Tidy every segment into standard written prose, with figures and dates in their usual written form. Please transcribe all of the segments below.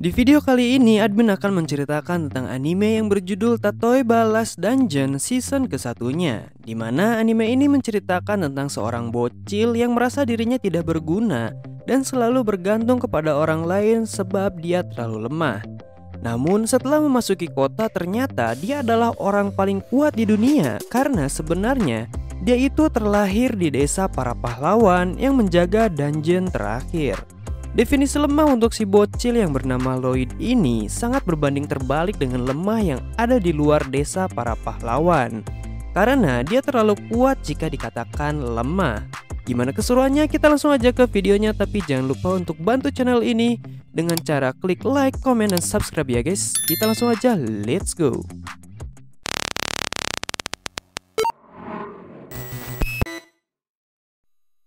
Di video kali ini, admin akan menceritakan tentang anime yang berjudul Tatoeba Last Dungeon season ke-1-nya, di mana anime ini menceritakan tentang seorang bocil yang merasa dirinya tidak berguna dan selalu bergantung kepada orang lain sebab dia terlalu lemah. Namun setelah memasuki kota, ternyata dia adalah orang paling kuat di dunia karena sebenarnya dia itu terlahir di desa para pahlawan yang menjaga dungeon terakhir. Definisi lemah untuk si bocil yang bernama Lloyd ini sangat berbanding terbalik dengan lemah yang ada di luar desa para pahlawan, karena dia terlalu kuat jika dikatakan lemah. Gimana keseruannya? Kita langsung aja ke videonya, tapi jangan lupa untuk bantu channel ini dengan cara klik like, comment, dan subscribe ya guys. Kita langsung aja, let's go.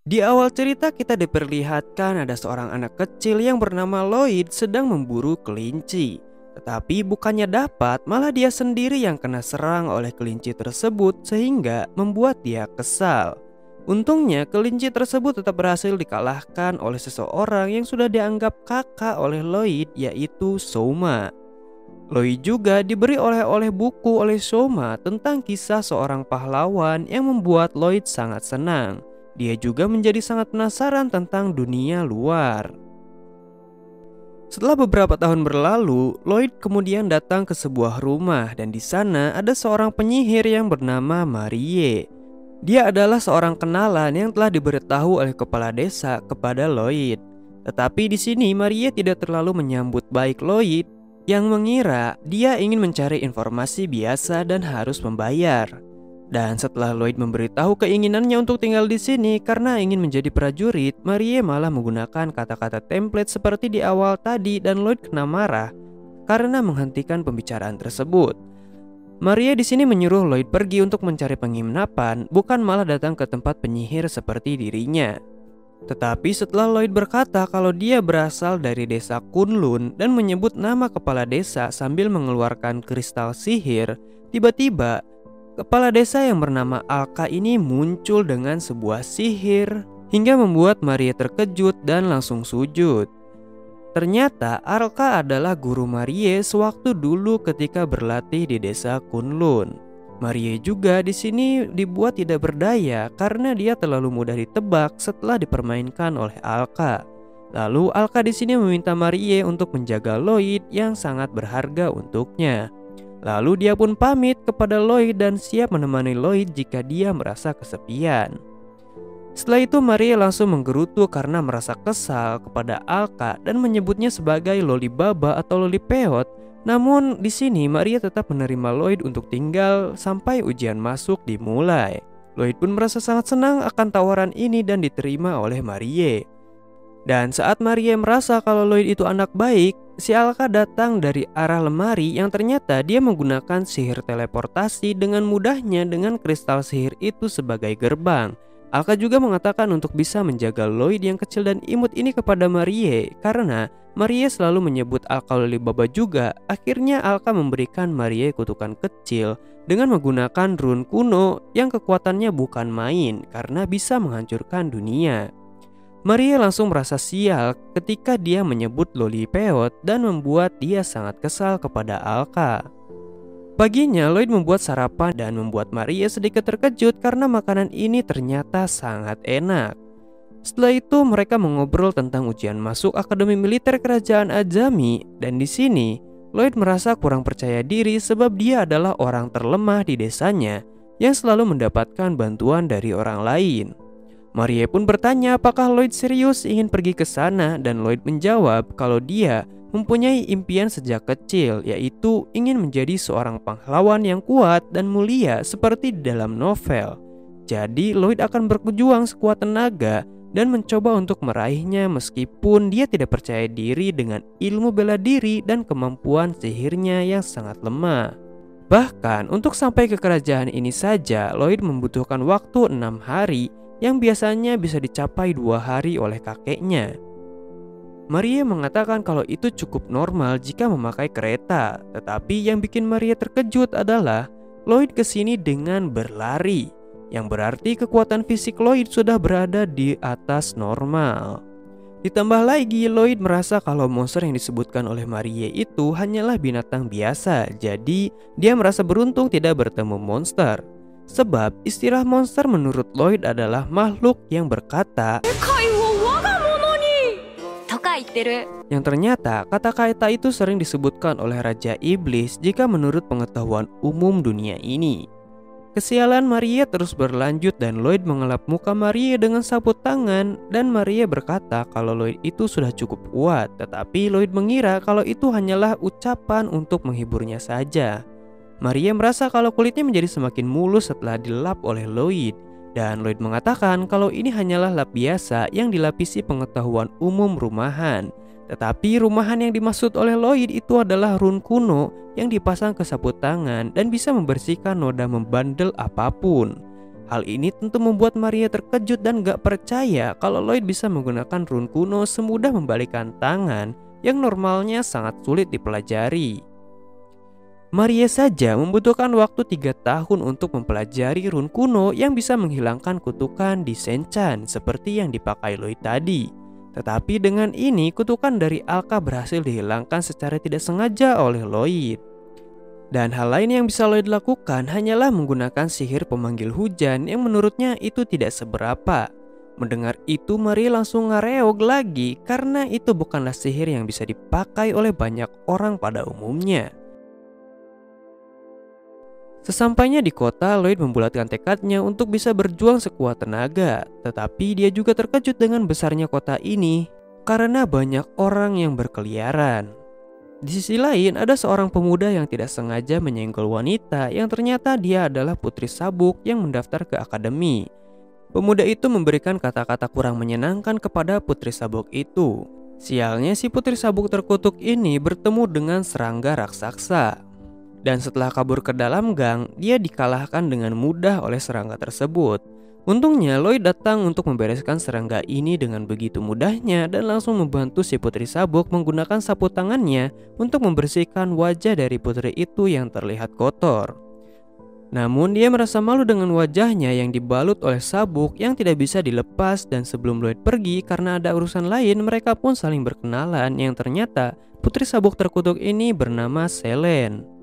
Di awal cerita kita diperlihatkan ada seorang anak kecil yang bernama Lloyd sedang memburu kelinci. Tetapi bukannya dapat, malah dia sendiri yang kena serang oleh kelinci tersebut sehingga membuat dia kesal. Untungnya kelinci tersebut tetap berhasil dikalahkan oleh seseorang yang sudah dianggap kakak oleh Lloyd, yaitu Souma. Lloyd juga diberi oleh-oleh buku oleh Souma tentang kisah seorang pahlawan yang membuat Lloyd sangat senang. Dia juga menjadi sangat penasaran tentang dunia luar. Setelah beberapa tahun berlalu, Lloyd kemudian datang ke sebuah rumah dan di sana ada seorang penyihir yang bernama Marie. Dia adalah seorang kenalan yang telah diberitahu oleh kepala desa kepada Lloyd. Tetapi di sini Marie tidak terlalu menyambut baik Lloyd yang mengira dia ingin mencari informasi biasa dan harus membayar. Dan setelah Lloyd memberitahu keinginannya untuk tinggal di sini karena ingin menjadi prajurit, Marie malah menggunakan kata-kata template seperti di awal tadi dan Lloyd kena marah karena menghentikan pembicaraan tersebut. Marie di sini menyuruh Lloyd pergi untuk mencari penginapan, bukan malah datang ke tempat penyihir seperti dirinya. Tetapi setelah Lloyd berkata kalau dia berasal dari desa Kunlun dan menyebut nama kepala desa sambil mengeluarkan kristal sihir, tiba-tiba kepala desa yang bernama Alka ini muncul dengan sebuah sihir hingga membuat Marie terkejut dan langsung sujud. Ternyata Alka adalah guru Marie sewaktu dulu ketika berlatih di desa Kunlun. Marie juga di sini dibuat tidak berdaya karena dia terlalu mudah ditebak setelah dipermainkan oleh Alka. Lalu Alka di sini meminta Marie untuk menjaga Lloyd yang sangat berharga untuknya. Lalu dia pun pamit kepada Lloyd dan siap menemani Lloyd jika dia merasa kesepian. Setelah itu Marie langsung menggerutu karena merasa kesal kepada Alka dan menyebutnya sebagai Lolibaba atau Lolipeot. Namun di sini Marie tetap menerima Lloyd untuk tinggal sampai ujian masuk dimulai. Lloyd pun merasa sangat senang akan tawaran ini dan diterima oleh Marie. Dan saat Marie merasa kalau Lloyd itu anak baik, si Alka datang dari arah lemari yang ternyata dia menggunakan sihir teleportasi dengan mudahnya dengan kristal sihir itu sebagai gerbang. Alka juga mengatakan untuk bisa menjaga Lloyd yang kecil dan imut ini kepada Marie karena Marie selalu menyebut Alka Lolibaba juga. Akhirnya Alka memberikan Marie kutukan kecil dengan menggunakan rune kuno yang kekuatannya bukan main karena bisa menghancurkan dunia. Marie langsung merasa sial ketika dia menyebut Lolipeot dan membuat dia sangat kesal kepada Alka. Paginya Lloyd membuat sarapan dan membuat Marie sedikit terkejut karena makanan ini ternyata sangat enak. Setelah itu mereka mengobrol tentang ujian masuk Akademi Militer Kerajaan Ajami dan di sini Lloyd merasa kurang percaya diri sebab dia adalah orang terlemah di desanya yang selalu mendapatkan bantuan dari orang lain. Marie pun bertanya apakah Lloyd serius ingin pergi ke sana dan Lloyd menjawab kalau dia mempunyai impian sejak kecil, yaitu ingin menjadi seorang pahlawan yang kuat dan mulia seperti di dalam novel. Jadi Lloyd akan berjuang sekuat tenaga dan mencoba untuk meraihnya meskipun dia tidak percaya diri dengan ilmu bela diri dan kemampuan sihirnya yang sangat lemah. Bahkan untuk sampai ke kerajaan ini saja Lloyd membutuhkan waktu 6 hari yang biasanya bisa dicapai 2 hari oleh kakeknya. Marie mengatakan kalau itu cukup normal jika memakai kereta, tetapi yang bikin Marie terkejut adalah Lloyd kesini dengan berlari, yang berarti kekuatan fisik Lloyd sudah berada di atas normal. Ditambah lagi, Lloyd merasa kalau monster yang disebutkan oleh Marie itu hanyalah binatang biasa. Jadi, dia merasa beruntung tidak bertemu monster. Sebab istilah monster menurut Lloyd adalah makhluk yang berkata, yang ternyata kata-kata itu sering disebutkan oleh Raja Iblis jika menurut pengetahuan umum dunia ini. Kesialan Marie terus berlanjut dan Lloyd mengelap muka Marie dengan sapu tangan, dan Marie berkata kalau Lloyd itu sudah cukup kuat, tetapi Lloyd mengira kalau itu hanyalah ucapan untuk menghiburnya saja. Marie merasa kalau kulitnya menjadi semakin mulus setelah dilap oleh Lloyd, dan Lloyd mengatakan kalau ini hanyalah lap biasa yang dilapisi pengetahuan umum rumahan. Tetapi rumahan yang dimaksud oleh Lloyd itu adalah rune kuno yang dipasang ke sapu tangan dan bisa membersihkan noda membandel apapun. Hal ini tentu membuat Marie terkejut dan gak percaya kalau Lloyd bisa menggunakan rune kuno semudah membalikkan tangan yang normalnya sangat sulit dipelajari. Marie saja membutuhkan waktu 3 tahun untuk mempelajari rune kuno yang bisa menghilangkan kutukan di Senchan seperti yang dipakai Lloyd tadi. Tetapi dengan ini kutukan dari Alka berhasil dihilangkan secara tidak sengaja oleh Lloyd. Dan hal lain yang bisa Lloyd lakukan hanyalah menggunakan sihir pemanggil hujan yang menurutnya itu tidak seberapa. Mendengar itu Marie langsung ngareog lagi karena itu bukanlah sihir yang bisa dipakai oleh banyak orang pada umumnya. Sesampainya di kota, Lloyd membulatkan tekadnya untuk bisa berjuang sekuat tenaga. Tetapi dia juga terkejut dengan besarnya kota ini karena banyak orang yang berkeliaran. Di sisi lain, ada seorang pemuda yang tidak sengaja menyenggol wanita yang ternyata dia adalah Putri Sabuk yang mendaftar ke akademi. Pemuda itu memberikan kata-kata kurang menyenangkan kepada Putri Sabuk itu. Sialnya si Putri Sabuk terkutuk ini bertemu dengan serangga raksasa. Dan setelah kabur ke dalam gang, dia dikalahkan dengan mudah oleh serangga tersebut. Untungnya Lloyd datang untuk membereskan serangga ini dengan begitu mudahnya dan langsung membantu si Putri Sabuk menggunakan sapu tangannya untuk membersihkan wajah dari putri itu yang terlihat kotor. Namun dia merasa malu dengan wajahnya yang dibalut oleh sabuk yang tidak bisa dilepas, dan sebelum Lloyd pergi karena ada urusan lain, mereka pun saling berkenalan yang ternyata Putri Sabuk terkutuk ini bernama Selene.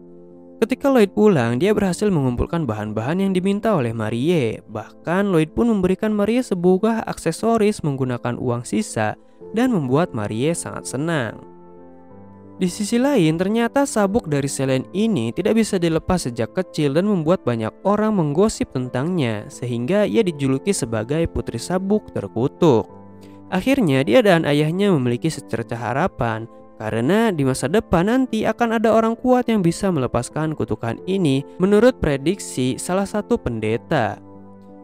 Ketika Lloyd pulang, dia berhasil mengumpulkan bahan-bahan yang diminta oleh Marie. Bahkan Lloyd pun memberikan Marie sebuah aksesoris menggunakan uang sisa dan membuat Marie sangat senang. Di sisi lain, ternyata sabuk dari Selene ini tidak bisa dilepas sejak kecil dan membuat banyak orang menggosip tentangnya, sehingga ia dijuluki sebagai Putri Sabuk terkutuk. Akhirnya dia dan ayahnya memiliki secercah harapan, karena di masa depan nanti akan ada orang kuat yang bisa melepaskan kutukan ini menurut prediksi salah satu pendeta.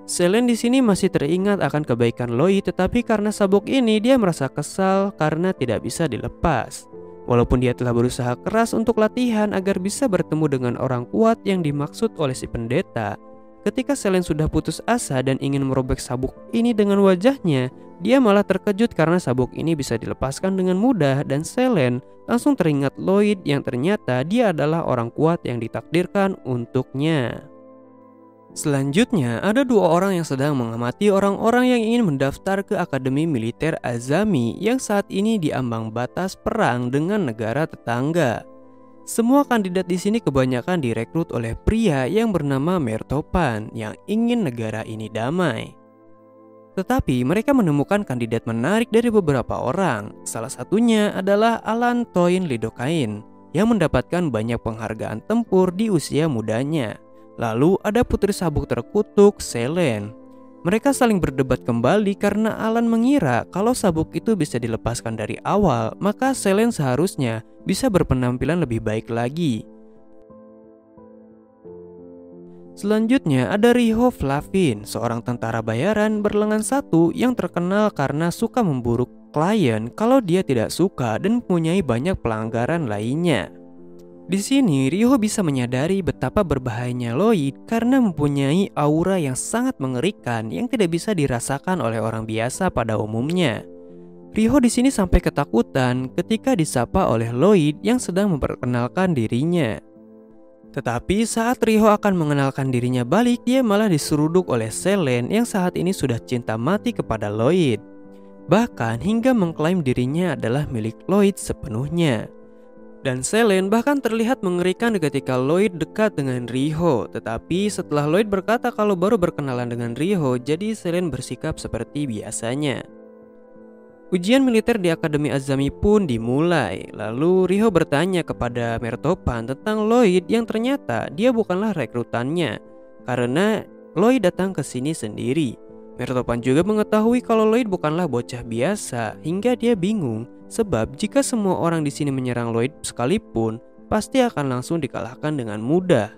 Selene di sini masih teringat akan kebaikan Lloyd, tetapi karena sabuk ini dia merasa kesal karena tidak bisa dilepas. Walaupun dia telah berusaha keras untuk latihan agar bisa bertemu dengan orang kuat yang dimaksud oleh si pendeta, ketika Selene sudah putus asa dan ingin merobek sabuk ini dengan wajahnya, dia malah terkejut karena sabuk ini bisa dilepaskan dengan mudah, dan Selene langsung teringat Lloyd yang ternyata dia adalah orang kuat yang ditakdirkan untuknya. Selanjutnya, ada 2 orang yang sedang mengamati orang-orang yang ingin mendaftar ke Akademi Militer Azami yang saat ini diambang batas perang dengan negara tetangga. Semua kandidat di sini kebanyakan direkrut oleh pria yang bernama Mertopan yang ingin negara ini damai. Tetapi mereka menemukan kandidat menarik dari beberapa orang. Salah satunya adalah Alan Toyin Lidocain yang mendapatkan banyak penghargaan tempur di usia mudanya. Lalu ada Putri Sabuk terkutuk Selene. Mereka saling berdebat kembali karena Alan mengira kalau sabuk itu bisa dilepaskan dari awal, maka Selene seharusnya bisa berpenampilan lebih baik lagi. Selanjutnya ada Riho Flavin, seorang tentara bayaran berlengan satu yang terkenal karena suka memburu klien kalau dia tidak suka dan mempunyai banyak pelanggaran lainnya. Di sini Riho bisa menyadari betapa berbahayanya Lloyd karena mempunyai aura yang sangat mengerikan yang tidak bisa dirasakan oleh orang biasa pada umumnya. Riho di sini sampai ketakutan ketika disapa oleh Lloyd yang sedang memperkenalkan dirinya. Tetapi saat Riho akan mengenalkan dirinya balik, dia malah diseruduk oleh Selene yang saat ini sudah cinta mati kepada Lloyd. bahkan hingga mengklaim dirinya adalah milik Lloyd sepenuhnya. Dan Selene bahkan terlihat mengerikan ketika Lloyd dekat dengan Riho. Tetapi setelah Lloyd berkata kalau baru berkenalan dengan Riho, jadi Selene bersikap seperti biasanya. Ujian militer di Akademi Azami pun dimulai. Lalu Riho bertanya kepada Mertopan tentang Lloyd yang ternyata dia bukanlah rekrutannya, karena Lloyd datang ke sini sendiri. Mertopan juga mengetahui kalau Lloyd bukanlah bocah biasa, hingga dia bingung sebab jika semua orang di sini menyerang Lloyd sekalipun, pasti akan langsung dikalahkan dengan mudah.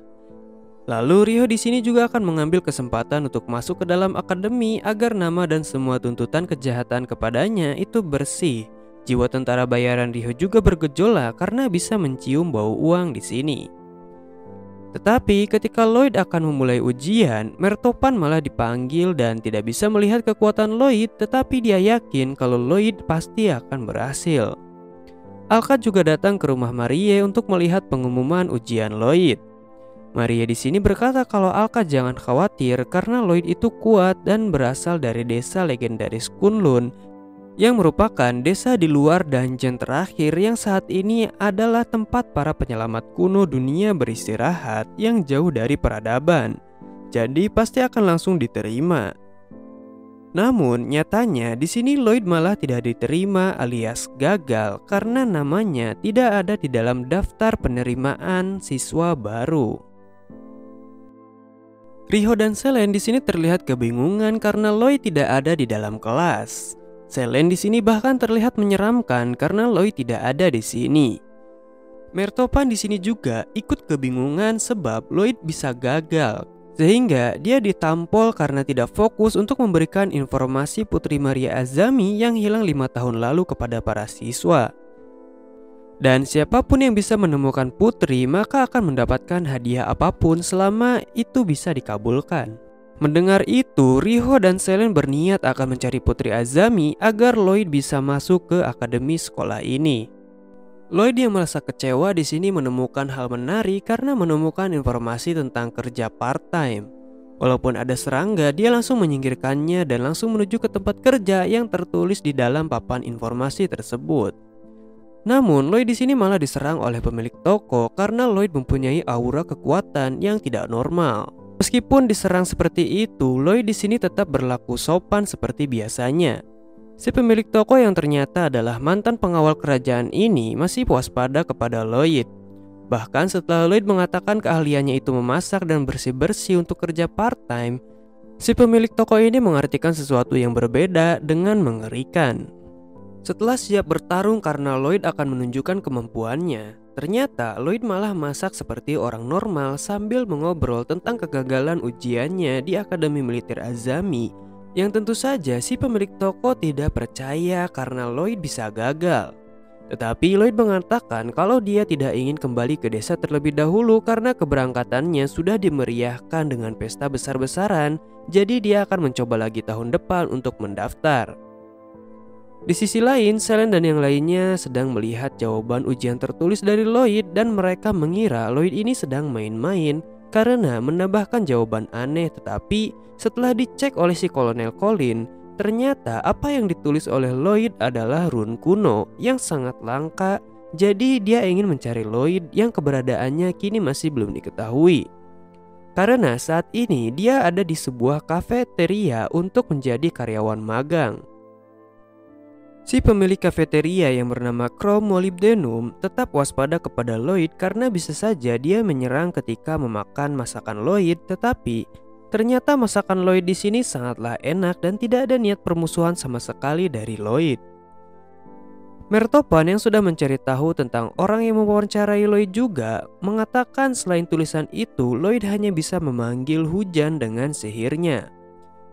Lalu Riho di sini juga akan mengambil kesempatan untuk masuk ke dalam akademi agar nama dan semua tuntutan kejahatan kepadanya itu bersih. Jiwa tentara bayaran Riho juga bergejolak karena bisa mencium bau uang di sini. Tetapi ketika Lloyd akan memulai ujian, Mertopan malah dipanggil dan tidak bisa melihat kekuatan Lloyd, tetapi dia yakin kalau Lloyd pasti akan berhasil. Alka juga datang ke rumah Marie untuk melihat pengumuman ujian Lloyd. Marie di sini berkata kalau Alka jangan khawatir karena Lloyd itu kuat dan berasal dari desa legendaris Kunlun yang merupakan desa di luar dungeon terakhir yang saat ini adalah tempat para penyelamat kuno dunia beristirahat yang jauh dari peradaban. Jadi pasti akan langsung diterima. Namun nyatanya di sini Lloyd malah tidak diterima alias gagal karena namanya tidak ada di dalam daftar penerimaan siswa baru. Riho dan Selene di sini terlihat kebingungan karena Lloyd tidak ada di dalam kelas. Selene di sini bahkan terlihat menyeramkan karena Lloyd tidak ada di sini. Mertopan di sini juga ikut kebingungan sebab Lloyd bisa gagal, sehingga dia ditampol karena tidak fokus untuk memberikan informasi Putri Maria Azami yang hilang 5 tahun lalu kepada para siswa. Dan siapapun yang bisa menemukan Putri maka akan mendapatkan hadiah apapun selama itu bisa dikabulkan. Mendengar itu, Riho dan Selene berniat akan mencari Putri Azami agar Lloyd bisa masuk ke akademi sekolah ini. Lloyd yang merasa kecewa di sini menemukan hal menarik karena menemukan informasi tentang kerja part-time. Walaupun ada serangga, dia langsung menyingkirkannya dan langsung menuju ke tempat kerja yang tertulis di dalam papan informasi tersebut. Namun Lloyd di sini malah diserang oleh pemilik toko karena Lloyd mempunyai aura kekuatan yang tidak normal. Meskipun diserang seperti itu, Lloyd di sini tetap berlaku sopan seperti biasanya. Si pemilik toko yang ternyata adalah mantan pengawal kerajaan ini masih waspada kepada Lloyd. Bahkan setelah Lloyd mengatakan keahliannya itu memasak dan bersih-bersih untuk kerja part-time, si pemilik toko ini mengartikan sesuatu yang berbeda dengan mengerikan. Setelah siap bertarung karena Lloyd akan menunjukkan kemampuannya, ternyata Lloyd malah masak seperti orang normal sambil mengobrol tentang kegagalan ujiannya di Akademi Militer Azami, yang tentu saja si pemilik toko tidak percaya karena Lloyd bisa gagal. Tetapi Lloyd mengatakan kalau dia tidak ingin kembali ke desa terlebih dahulu karena keberangkatannya sudah dimeriahkan dengan pesta besar-besaran, jadi dia akan mencoba lagi tahun depan untuk mendaftar. Di sisi lain, Selene dan yang lainnya sedang melihat jawaban ujian tertulis dari Lloyd dan mereka mengira Lloyd ini sedang main-main karena menambahkan jawaban aneh. Tetapi setelah dicek oleh si Kolonel Colin, ternyata apa yang ditulis oleh Lloyd adalah rune kuno yang sangat langka. Jadi dia ingin mencari Lloyd yang keberadaannya kini masih belum diketahui. Karena saat ini dia ada di sebuah kafeteria untuk menjadi karyawan magang. Si pemilik kafeteria yang bernama Chrome Molybdenum tetap waspada kepada Lloyd karena bisa saja dia menyerang ketika memakan masakan Lloyd, tetapi ternyata masakan Lloyd di sini sangatlah enak dan tidak ada niat permusuhan sama sekali dari Lloyd. Mertopan yang sudah mencari tahu tentang orang yang mewawancarai Lloyd juga mengatakan selain tulisan itu, Lloyd hanya bisa memanggil hujan dengan sihirnya.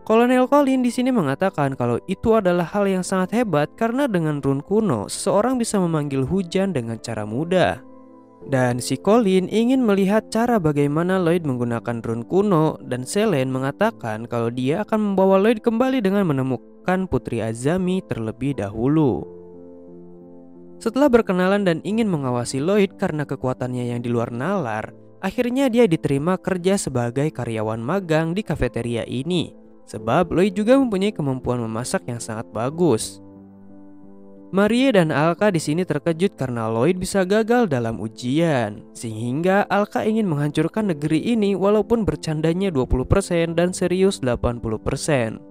Kolonel Colin di sini mengatakan kalau itu adalah hal yang sangat hebat karena dengan rune kuno seseorang bisa memanggil hujan dengan cara mudah. Dan si Colin ingin melihat cara bagaimana Lloyd menggunakan rune kuno dan Selene mengatakan kalau dia akan membawa Lloyd kembali dengan menemukan Putri Azami terlebih dahulu. Setelah berkenalan dan ingin mengawasi Lloyd karena kekuatannya yang di luar nalar, akhirnya dia diterima kerja sebagai karyawan magang di kafeteria ini. sebab Lloyd juga mempunyai kemampuan memasak yang sangat bagus. Marie dan Alka di sini terkejut karena Lloyd bisa gagal dalam ujian, sehingga Alka ingin menghancurkan negeri ini walaupun bercandanya 20% dan serius 80%.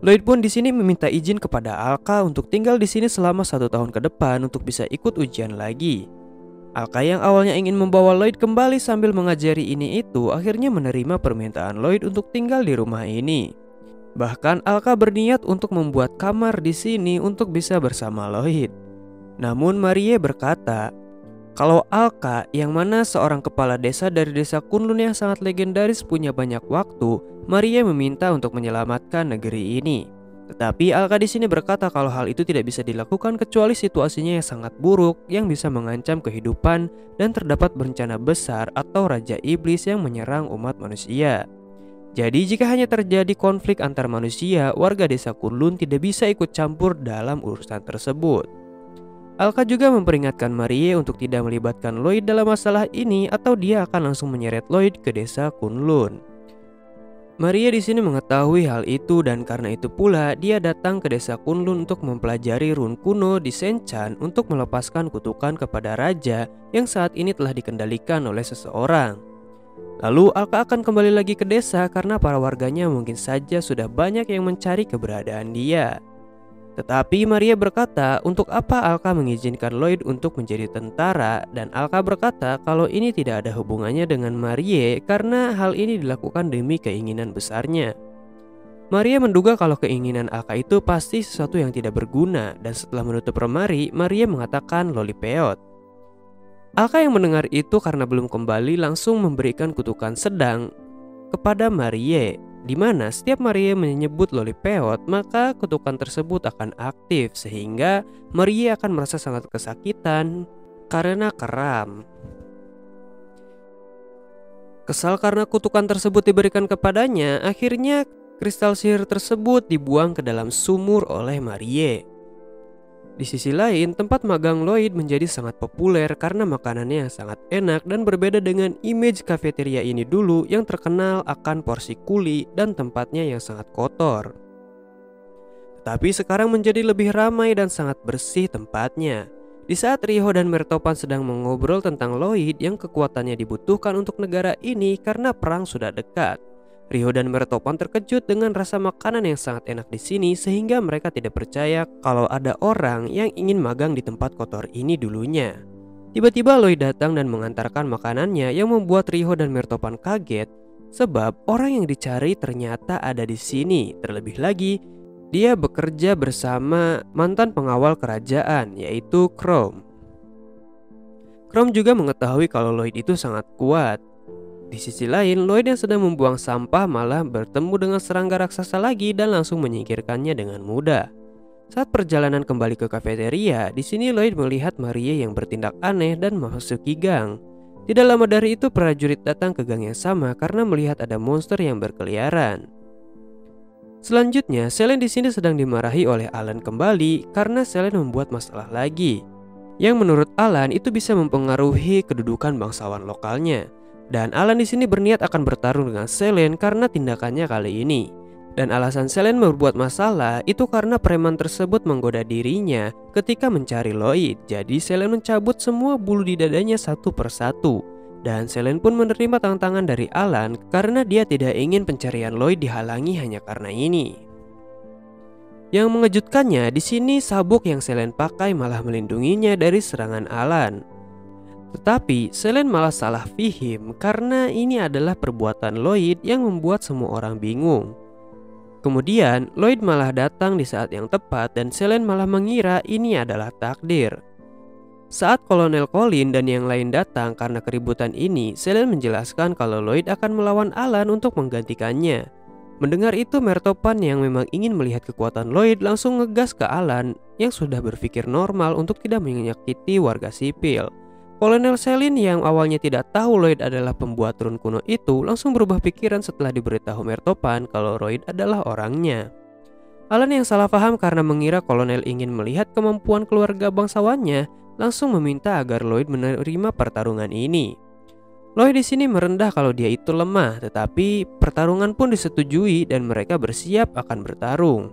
Lloyd pun di sini meminta izin kepada Alka untuk tinggal di sini selama 1 tahun ke depan untuk bisa ikut ujian lagi. Alka yang awalnya ingin membawa Lloyd kembali sambil mengajari ini itu akhirnya menerima permintaan Lloyd untuk tinggal di rumah ini. Bahkan Alka berniat untuk membuat kamar di sini untuk bisa bersama Lloyd. Namun Marie berkata, kalau Alka yang mana seorang kepala desa dari desa Kunlun yang sangat legendaris punya banyak waktu, Marie meminta untuk menyelamatkan negeri ini. Tetapi Alka di sini berkata kalau hal itu tidak bisa dilakukan kecuali situasinya yang sangat buruk yang bisa mengancam kehidupan dan terdapat bencana besar atau raja iblis yang menyerang umat manusia. Jadi jika hanya terjadi konflik antar manusia, warga desa Kunlun tidak bisa ikut campur dalam urusan tersebut. Alka juga memperingatkan Marie untuk tidak melibatkan Lloyd dalam masalah ini atau dia akan langsung menyeret Lloyd ke desa Kunlun. Marie di sini mengetahui hal itu dan karena itu pula dia datang ke desa Kunlun untuk mempelajari rune kuno di Senchan untuk melepaskan kutukan kepada raja yang saat ini telah dikendalikan oleh seseorang. Lalu Alka akan kembali lagi ke desa karena para warganya mungkin saja sudah banyak yang mencari keberadaan dia. Tetapi Marie berkata untuk apa Alka mengizinkan Lloyd untuk menjadi tentara, dan Alka berkata kalau ini tidak ada hubungannya dengan Marie karena hal ini dilakukan demi keinginan besarnya. Marie menduga kalau keinginan Alka itu pasti sesuatu yang tidak berguna, dan setelah menutup lemari, Marie mengatakan Lolipeot. Alka yang mendengar itu karena belum kembali langsung memberikan kutukan sedang kepada Marie, di mana setiap Marie menyebut Lolipeot maka kutukan tersebut akan aktif sehingga Marie akan merasa sangat kesakitan karena kram. Kesal karena kutukan tersebut diberikan kepadanya, akhirnya kristal sihir tersebut dibuang ke dalam sumur oleh Marie. Di sisi lain, tempat magang Lloyd menjadi sangat populer karena makanannya yang sangat enak dan berbeda dengan image kafeteria ini dulu yang terkenal akan porsi kuli dan tempatnya yang sangat kotor. Tapi sekarang menjadi lebih ramai dan sangat bersih tempatnya. Di saat Riho dan Mertopan sedang mengobrol tentang Lloyd yang kekuatannya dibutuhkan untuk negara ini karena perang sudah dekat, Riho dan Mertopan terkejut dengan rasa makanan yang sangat enak di sini sehingga mereka tidak percaya kalau ada orang yang ingin magang di tempat kotor ini dulunya. Tiba-tiba Lloyd datang dan mengantarkan makanannya yang membuat Riho dan Mertopan kaget sebab orang yang dicari ternyata ada di sini. Terlebih lagi, dia bekerja bersama mantan pengawal kerajaan yaitu Chrome. Chrome juga mengetahui kalau Lloyd itu sangat kuat. Di sisi lain, Lloyd yang sedang membuang sampah malah bertemu dengan serangga raksasa lagi dan langsung menyingkirkannya dengan mudah. Saat perjalanan kembali ke kafeteria, di sini Lloyd melihat Marie yang bertindak aneh dan memasuki gang. Tidak lama dari itu prajurit datang ke gang yang sama karena melihat ada monster yang berkeliaran. Selanjutnya, Selene di sini sedang dimarahi oleh Alan kembali karena Selene membuat masalah lagi, yang menurut Alan itu bisa mempengaruhi kedudukan bangsawan lokalnya. Dan Alan di sini berniat akan bertarung dengan Selene karena tindakannya kali ini. Dan alasan Selene berbuat masalah itu karena preman tersebut menggoda dirinya ketika mencari Lloyd. Jadi Selene mencabut semua bulu di dadanya satu persatu. Dan Selene pun menerima tantangan dari Alan karena dia tidak ingin pencarian Lloyd dihalangi hanya karena ini. Yang mengejutkannya di sini sabuk yang Selene pakai malah melindunginya dari serangan Alan. Tetapi Selene malah salah fihim karena ini adalah perbuatan Lloyd yang membuat semua orang bingung. Kemudian Lloyd malah datang di saat yang tepat dan Selene malah mengira ini adalah takdir. Saat Kolonel Colin dan yang lain datang karena keributan ini, Selene menjelaskan kalau Lloyd akan melawan Alan untuk menggantikannya. Mendengar itu, Mertopan yang memang ingin melihat kekuatan Lloyd langsung ngegas ke Alan yang sudah berpikir normal untuk tidak menyakiti warga sipil. Kolonel Selene yang awalnya tidak tahu Lloyd adalah pembuat rune kuno itu langsung berubah pikiran setelah diberitahu Mertopan kalau Lloyd adalah orangnya. Alan yang salah paham karena mengira Kolonel ingin melihat kemampuan keluarga bangsawannya langsung meminta agar Lloyd menerima pertarungan ini. Lloyd di sini merendah kalau dia itu lemah, tetapi pertarungan pun disetujui dan mereka bersiap akan bertarung.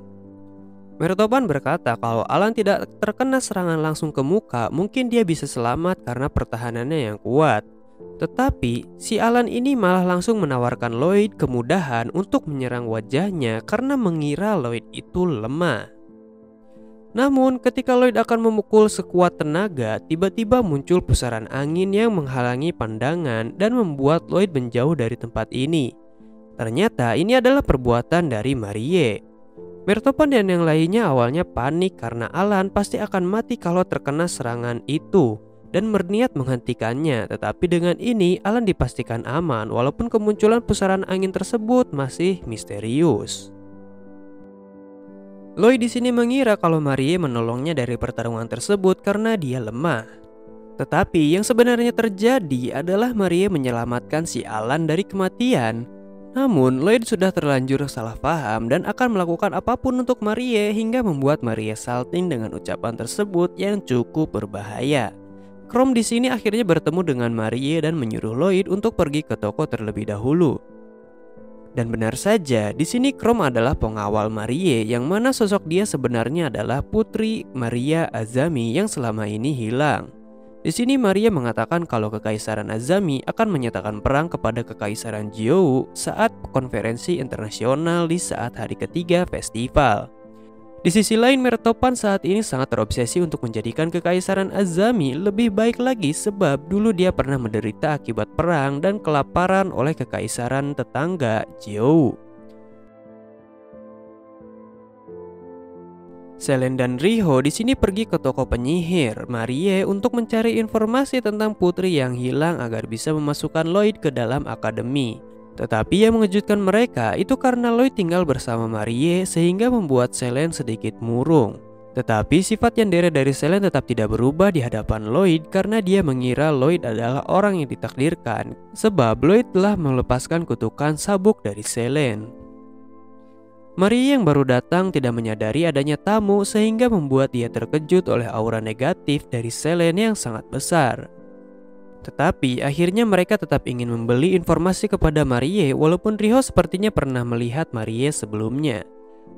Mertopan berkata kalau Alan tidak terkena serangan langsung ke muka, mungkin dia bisa selamat karena pertahanannya yang kuat. Tetapi si Alan ini malah langsung menawarkan Lloyd kemudahan untuk menyerang wajahnya karena mengira Lloyd itu lemah. Namun ketika Lloyd akan memukul sekuat tenaga, tiba-tiba muncul pusaran angin yang menghalangi pandangan dan membuat Lloyd menjauh dari tempat ini. Ternyata ini adalah perbuatan dari Marie. Mertopan dan yang lainnya awalnya panik karena Alan pasti akan mati kalau terkena serangan itu dan berniat menghentikannya. Tetapi dengan ini Alan dipastikan aman walaupun kemunculan pusaran angin tersebut masih misterius. Lloyd di sini mengira kalau Marie menolongnya dari pertarungan tersebut karena dia lemah. Tetapi yang sebenarnya terjadi adalah Marie menyelamatkan si Alan dari kematian. Namun Lloyd sudah terlanjur salah paham dan akan melakukan apapun untuk Marie hingga membuat Marie salting dengan ucapan tersebut yang cukup berbahaya. Chrome di sini akhirnya bertemu dengan Marie dan menyuruh Lloyd untuk pergi ke toko terlebih dahulu. Dan benar saja, di sini Chrome adalah pengawal Marie yang mana sosok dia sebenarnya adalah putri Maria Azami yang selama ini hilang. Di sini Maria mengatakan kalau Kekaisaran Azami akan menyatakan perang kepada Kekaisaran Jiou saat konferensi internasional di saat hari ketiga festival. Di sisi lain, Mertopan saat ini sangat terobsesi untuk menjadikan Kekaisaran Azami lebih baik lagi sebab dulu dia pernah menderita akibat perang dan kelaparan oleh Kekaisaran tetangga Jiou. Selene dan Riho di sini pergi ke toko penyihir Marie untuk mencari informasi tentang putri yang hilang agar bisa memasukkan Lloyd ke dalam akademi. Tetapi yang mengejutkan mereka itu karena Lloyd tinggal bersama Marie sehingga membuat Selene sedikit murung. Tetapi sifat yandere dari Selene tetap tidak berubah di hadapan Lloyd karena dia mengira Lloyd adalah orang yang ditakdirkan sebab Lloyd telah melepaskan kutukan sabuk dari Selene. Marie yang baru datang tidak menyadari adanya tamu sehingga membuat dia terkejut oleh aura negatif dari Selene yang sangat besar. Tetapi akhirnya mereka tetap ingin membeli informasi kepada Marie walaupun Riho sepertinya pernah melihat Marie sebelumnya.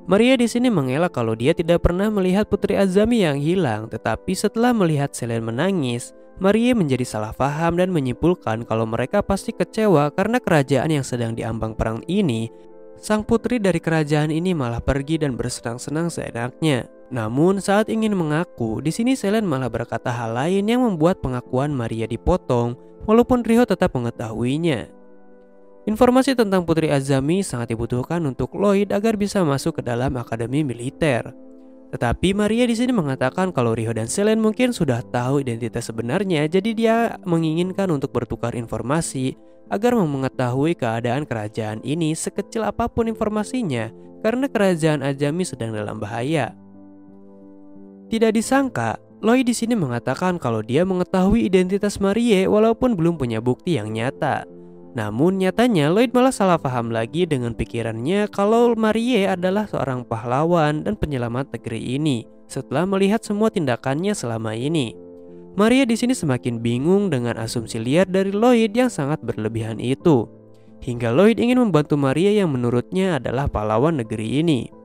Marie di sini mengelak kalau dia tidak pernah melihat Putri Azami yang hilang, tetapi setelah melihat Selene menangis, Marie menjadi salah paham dan menyimpulkan kalau mereka pasti kecewa karena kerajaan yang sedang diambang perang ini. Sang putri dari kerajaan ini malah pergi dan bersenang-senang seenaknya. Namun saat ingin mengaku, di sini Selene malah berkata hal lain yang membuat pengakuan Maria dipotong, walaupun Riho tetap mengetahuinya. Informasi tentang Putri Azami sangat dibutuhkan untuk Lloyd agar bisa masuk ke dalam akademi militer. Tetapi Maria di sini mengatakan kalau Riho dan Selene mungkin sudah tahu identitas sebenarnya, jadi dia menginginkan untuk bertukar informasi agar mengetahui keadaan kerajaan ini sekecil apapun informasinya karena kerajaan Azami sedang dalam bahaya. Tidak disangka, Lloyd di sini mengatakan kalau dia mengetahui identitas Marie walaupun belum punya bukti yang nyata. Namun nyatanya Lloyd malah salah paham lagi dengan pikirannya kalau Marie adalah seorang pahlawan dan penyelamat negeri ini setelah melihat semua tindakannya selama ini. Maria di sini semakin bingung dengan asumsi liar dari Lloyd yang sangat berlebihan itu. Hingga Lloyd ingin membantu Maria yang menurutnya adalah pahlawan negeri ini.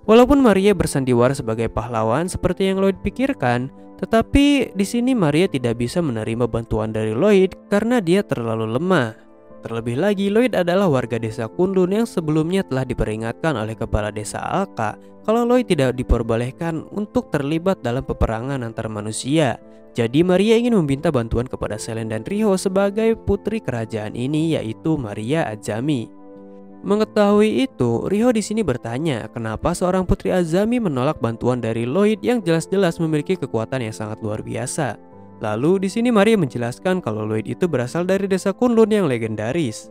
Walaupun Maria bersandiwara sebagai pahlawan seperti yang Lloyd pikirkan, tetapi di sini Maria tidak bisa menerima bantuan dari Lloyd karena dia terlalu lemah. Terlebih lagi, Lloyd adalah warga desa Kunlun yang sebelumnya telah diperingatkan oleh kepala desa Alka kalau Lloyd tidak diperbolehkan untuk terlibat dalam peperangan antar manusia. Jadi Maria ingin meminta bantuan kepada Selene dan Riho sebagai putri kerajaan ini, yaitu Maria Azami. Mengetahui itu, Riho di sini bertanya kenapa seorang putri Azami menolak bantuan dari Lloyd yang jelas-jelas memiliki kekuatan yang sangat luar biasa. Lalu di sini Maria menjelaskan kalau Lloyd itu berasal dari desa Kunlun yang legendaris.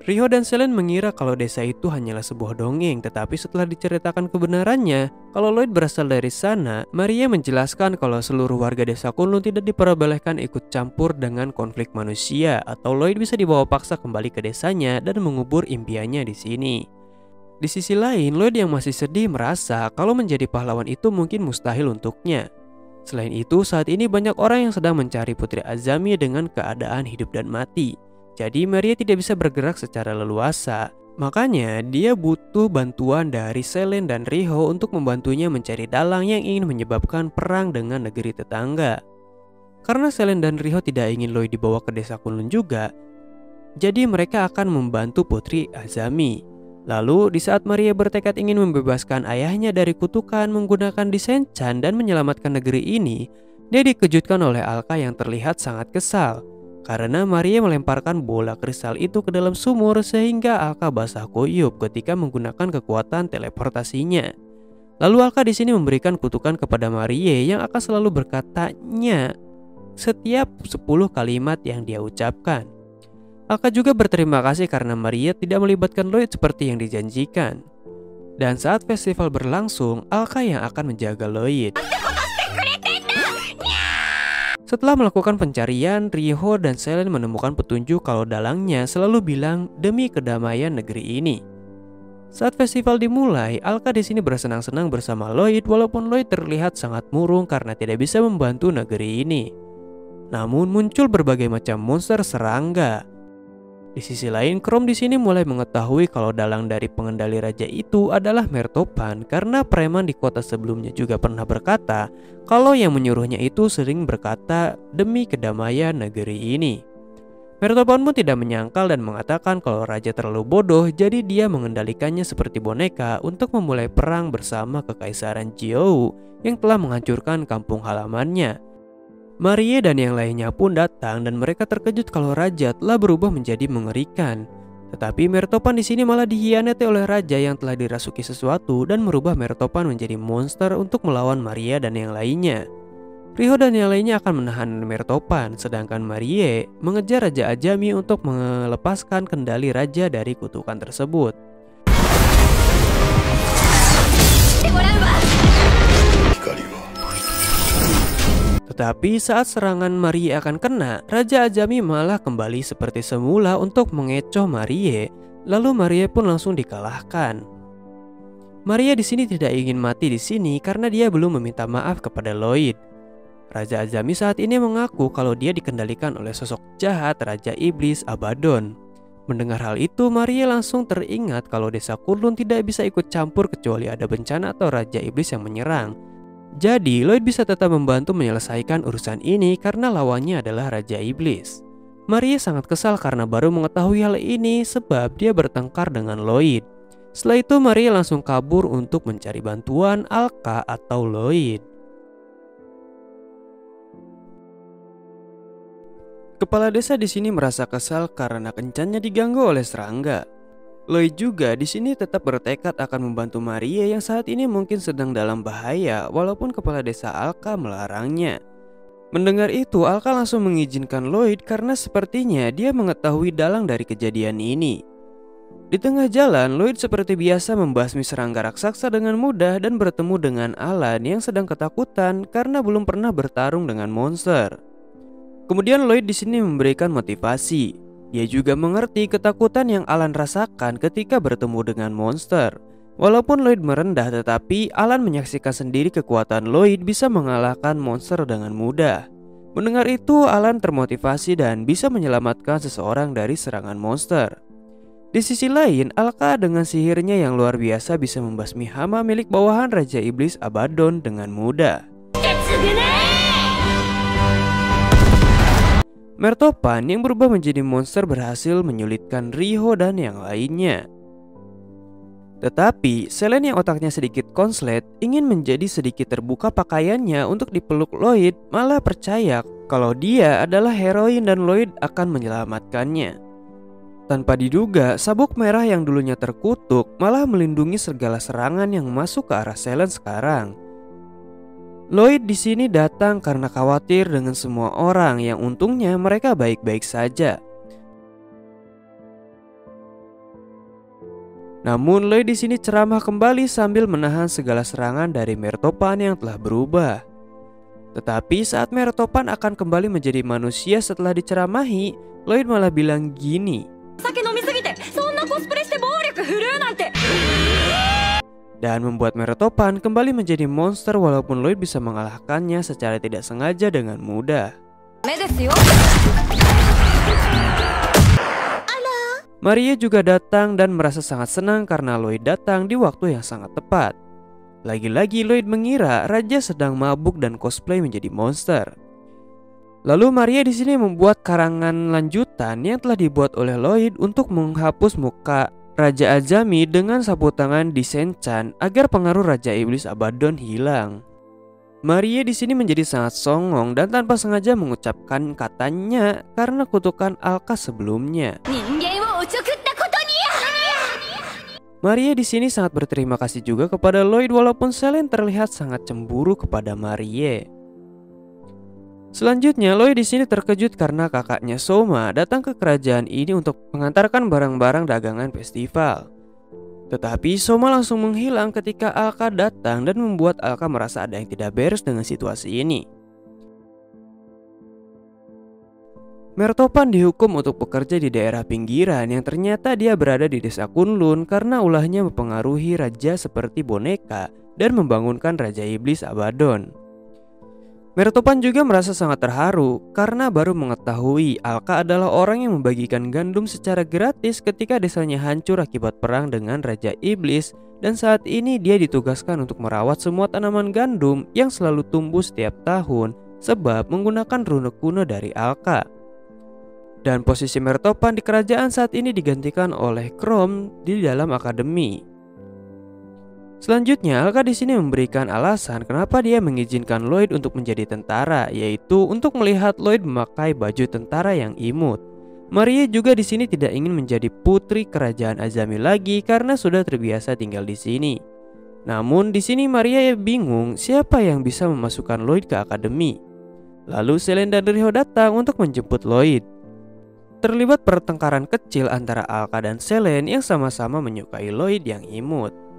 Riho dan Selene mengira kalau desa itu hanyalah sebuah dongeng, tetapi setelah diceritakan kebenarannya kalau Lloyd berasal dari sana, Maria menjelaskan kalau seluruh warga desa Kunlun tidak diperbolehkan ikut campur dengan konflik manusia atau Lloyd bisa dibawa paksa kembali ke desanya dan mengubur impiannya di sini. Di sisi lain, Lloyd yang masih sedih merasa kalau menjadi pahlawan itu mungkin mustahil untuknya. Selain itu, saat ini banyak orang yang sedang mencari Putri Azami dengan keadaan hidup dan mati. Jadi Maria tidak bisa bergerak secara leluasa. Makanya dia butuh bantuan dari Selen dan Riho untuk membantunya mencari dalang yang ingin menyebabkan perang dengan negeri tetangga. Karena Selen dan Riho tidak ingin Lloyd dibawa ke desa Kunlun juga, jadi mereka akan membantu Putri Azami. Lalu di saat Maria bertekad ingin membebaskan ayahnya dari kutukan menggunakan desain Chan dan menyelamatkan negeri ini, dia dikejutkan oleh Alka yang terlihat sangat kesal. Karena Maria melemparkan bola kristal itu ke dalam sumur sehingga Alka basah kuyup ketika menggunakan kekuatan teleportasinya. Lalu Alka di sini memberikan kutukan kepada Maria yang akan selalu berkatanya setiap 10 kalimat yang dia ucapkan. Alka juga berterima kasih karena Maria tidak melibatkan Lloyd seperti yang dijanjikan. Dan saat festival berlangsung, Alka yang akan menjaga Lloyd. Setelah melakukan pencarian, Riho dan Selen menemukan petunjuk kalau dalangnya selalu bilang demi kedamaian negeri ini. Saat festival dimulai, Alka di sini bersenang-senang bersama Lloyd walaupun Lloyd terlihat sangat murung karena tidak bisa membantu negeri ini. Namun muncul berbagai macam monster serangga. Di sisi lain, Chrome di sini mulai mengetahui kalau dalang dari pengendali raja itu adalah Mertopan karena preman di kota sebelumnya juga pernah berkata kalau yang menyuruhnya itu sering berkata demi kedamaian negeri ini. Mertopan pun tidak menyangkal dan mengatakan kalau raja terlalu bodoh, jadi dia mengendalikannya seperti boneka untuk memulai perang bersama kekaisaran Jiou yang telah menghancurkan kampung halamannya. Maria dan yang lainnya pun datang dan mereka terkejut kalau raja telah berubah menjadi mengerikan. Tetapi Mertopan di sini malah dikhianati oleh raja yang telah dirasuki sesuatu dan merubah Mertopan menjadi monster untuk melawan Maria dan yang lainnya. Riho dan yang lainnya akan menahan Mertopan, sedangkan Maria mengejar Raja Azami untuk melepaskan kendali raja dari kutukan tersebut. Tetapi saat serangan Maria akan kena, Raja Azami malah kembali seperti semula untuk mengecoh Maria. Lalu Maria pun langsung dikalahkan. Maria di sini tidak ingin mati di sini karena dia belum meminta maaf kepada Lloyd. Raja Azami saat ini mengaku kalau dia dikendalikan oleh sosok jahat Raja Iblis Abaddon. Mendengar hal itu, Maria langsung teringat kalau desa Kunlun tidak bisa ikut campur kecuali ada bencana atau Raja Iblis yang menyerang. Jadi Lloyd bisa tetap membantu menyelesaikan urusan ini karena lawannya adalah Raja Iblis. Maria sangat kesal karena baru mengetahui hal ini sebab dia bertengkar dengan Lloyd. Setelah itu Maria langsung kabur untuk mencari bantuan Alka atau Lloyd. Kepala desa di sini merasa kesal karena kencannya diganggu oleh serangga. Lloyd juga di sini tetap bertekad akan membantu Maria yang saat ini mungkin sedang dalam bahaya walaupun kepala desa Alka melarangnya. Mendengar itu, Alka langsung mengizinkan Lloyd karena sepertinya dia mengetahui dalang dari kejadian ini. Di tengah jalan, Lloyd seperti biasa membasmi serangga raksasa dengan mudah dan bertemu dengan Alan yang sedang ketakutan karena belum pernah bertarung dengan monster. Kemudian Lloyd di sini memberikan motivasi. Dia juga mengerti ketakutan yang Alan rasakan ketika bertemu dengan monster. Walaupun Lloyd merendah, tetapi Alan menyaksikan sendiri kekuatan Lloyd bisa mengalahkan monster dengan mudah. Mendengar itu, Alan termotivasi dan bisa menyelamatkan seseorang dari serangan monster. Di sisi lain, Alka dengan sihirnya yang luar biasa bisa membasmi hama milik bawahan Raja Iblis Abaddon dengan mudah. Mertopan yang berubah menjadi monster berhasil menyulitkan Riho dan yang lainnya. Tetapi Selen yang otaknya sedikit konslet ingin menjadi sedikit terbuka pakaiannya untuk dipeluk Lloyd, malah percaya kalau dia adalah heroin dan Lloyd akan menyelamatkannya. Tanpa diduga, sabuk merah yang dulunya terkutuk malah melindungi segala serangan yang masuk ke arah Selen sekarang. Lloyd di sini datang karena khawatir dengan semua orang yang untungnya mereka baik-baik saja. Namun Lloyd di sini ceramah kembali sambil menahan segala serangan dari Mertopan yang telah berubah. Tetapi saat Mertopan akan kembali menjadi manusia setelah diceramahi, Lloyd malah bilang gini. dan membuat Mertopan kembali menjadi monster walaupun Lloyd bisa mengalahkannya secara tidak sengaja dengan mudah. Marie juga datang dan merasa sangat senang karena Lloyd datang di waktu yang sangat tepat. Lagi-lagi Lloyd mengira raja sedang mabuk dan cosplay menjadi monster. Lalu Marie di sini membuat karangan lanjutan yang telah dibuat oleh Lloyd untuk menghapus muka Raja Azami dengan sapu tangan di Senchan agar pengaruh Raja Iblis Abaddon hilang. Marie di sini menjadi sangat songong dan tanpa sengaja mengucapkan katanya karena kutukan Alka sebelumnya. Marie di sini sangat berterima kasih juga kepada Lloyd walaupun Selene terlihat sangat cemburu kepada Marie. Selanjutnya Lloyd di sini terkejut karena kakaknya Soma datang ke kerajaan ini untuk mengantarkan barang-barang dagangan festival. Tetapi Soma langsung menghilang ketika Alka datang dan membuat Alka merasa ada yang tidak beres dengan situasi ini. Mertopan dihukum untuk bekerja di daerah pinggiran yang ternyata dia berada di desa Kunlun karena ulahnya mempengaruhi raja seperti boneka dan membangunkan Raja Iblis Abaddon. Mertopan juga merasa sangat terharu karena baru mengetahui Alka adalah orang yang membagikan gandum secara gratis ketika desanya hancur akibat perang dengan Raja Iblis, dan saat ini dia ditugaskan untuk merawat semua tanaman gandum yang selalu tumbuh setiap tahun sebab menggunakan rune kuno dari Alka. Dan posisi Mertopan di kerajaan saat ini digantikan oleh Chrome di dalam akademi. Selanjutnya, Alka di sini memberikan alasan kenapa dia mengizinkan Lloyd untuk menjadi tentara, yaitu untuk melihat Lloyd memakai baju tentara yang imut. Marie juga di sini tidak ingin menjadi putri kerajaan Azami lagi karena sudah terbiasa tinggal di sini. Namun di sini Marie bingung siapa yang bisa memasukkan Lloyd ke akademi. Lalu Selene dan Riho datang untuk menjemput Lloyd. Terlibat pertengkaran kecil antara Alka dan Selene yang sama-sama menyukai Lloyd yang imut.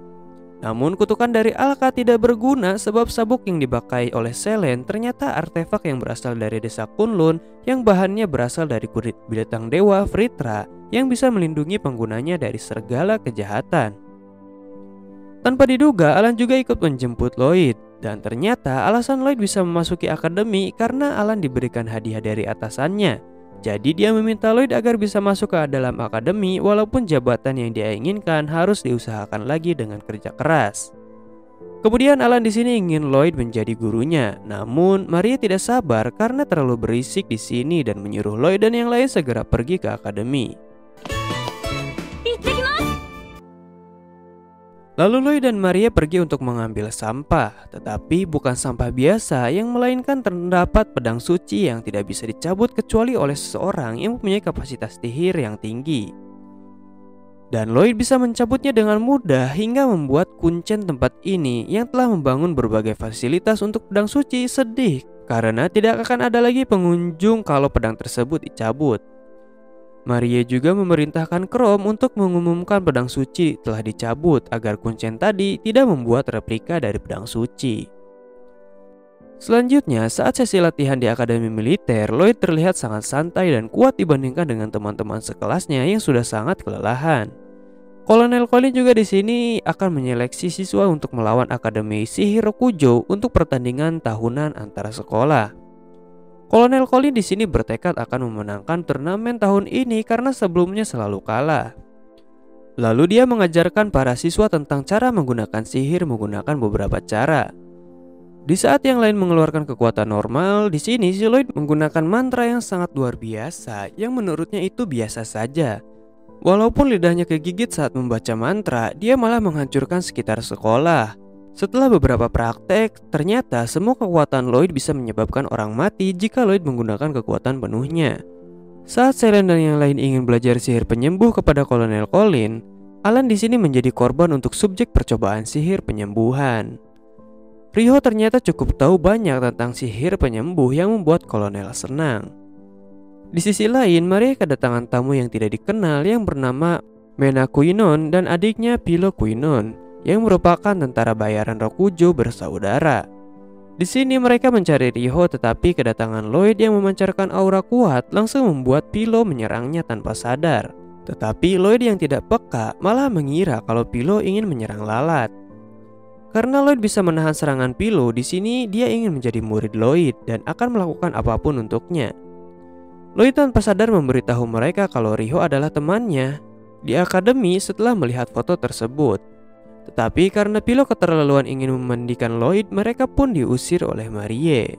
Namun kutukan dari Alka tidak berguna sebab sabuk yang dipakai oleh Selene ternyata artefak yang berasal dari desa Kunlun yang bahannya berasal dari kulit binatang dewa Vritra yang bisa melindungi penggunanya dari segala kejahatan. Tanpa diduga, Alan juga ikut menjemput Lloyd, dan ternyata alasan Lloyd bisa memasuki akademi karena Alan diberikan hadiah dari atasannya. Jadi dia meminta Lloyd agar bisa masuk ke dalam akademi walaupun jabatan yang dia inginkan harus diusahakan lagi dengan kerja keras. Kemudian Alan di sini ingin Lloyd menjadi gurunya, namun Marie tidak sabar karena terlalu berisik di sini dan menyuruh Lloyd dan yang lain segera pergi ke akademi. Lalu Lloyd dan Marie pergi untuk mengambil sampah, tetapi bukan sampah biasa yang melainkan terdapat pedang suci yang tidak bisa dicabut kecuali oleh seseorang yang mempunyai kapasitas sihir yang tinggi. Dan Lloyd bisa mencabutnya dengan mudah hingga membuat kuncen tempat ini yang telah membangun berbagai fasilitas untuk pedang suci sedih karena tidak akan ada lagi pengunjung kalau pedang tersebut dicabut. Marie juga memerintahkan Chrome untuk mengumumkan pedang suci telah dicabut agar kuncen tadi tidak membuat replika dari pedang suci. Selanjutnya, saat sesi latihan di akademi militer, Lloyd terlihat sangat santai dan kuat dibandingkan dengan teman-teman sekelasnya yang sudah sangat kelelahan. Kolonel Colin juga di sini akan menyeleksi siswa untuk melawan Akademi Sihir Rokujo untuk pertandingan tahunan antara sekolah. Kolonel Colin di sini bertekad akan memenangkan turnamen tahun ini karena sebelumnya selalu kalah. Lalu dia mengajarkan para siswa tentang cara menggunakan sihir menggunakan beberapa cara. Di saat yang lain mengeluarkan kekuatan normal, di sini si Lloyd menggunakan mantra yang sangat luar biasa yang menurutnya itu biasa saja. Walaupun lidahnya kegigit saat membaca mantra, dia malah menghancurkan sekitar sekolah. Setelah beberapa praktek, ternyata semua kekuatan Lloyd bisa menyebabkan orang mati jika Lloyd menggunakan kekuatan penuhnya. Saat Selene dan yang lain ingin belajar sihir penyembuh kepada Kolonel Colin, Alan di sini menjadi korban untuk subjek percobaan sihir penyembuhan. Riho ternyata cukup tahu banyak tentang sihir penyembuh yang membuat Kolonel senang. Di sisi lain, Marie kedatangan tamu yang tidak dikenal yang bernama Mena Kuinon dan adiknya Pilo Kuinon yang merupakan tentara bayaran Rokujo bersaudara. Di sini mereka mencari Riho, tetapi kedatangan Lloyd yang memancarkan aura kuat langsung membuat Pilo menyerangnya tanpa sadar. Tetapi Lloyd yang tidak peka malah mengira kalau Pilo ingin menyerang lalat. Karena Lloyd bisa menahan serangan Philo, di sini dia ingin menjadi murid Lloyd dan akan melakukan apapun untuknya. Lloyd tanpa sadar memberitahu mereka kalau Riho adalah temannya di akademi setelah melihat foto tersebut. Tetapi karena Philo keterlaluan ingin memandikan Lloyd, mereka pun diusir oleh Marie.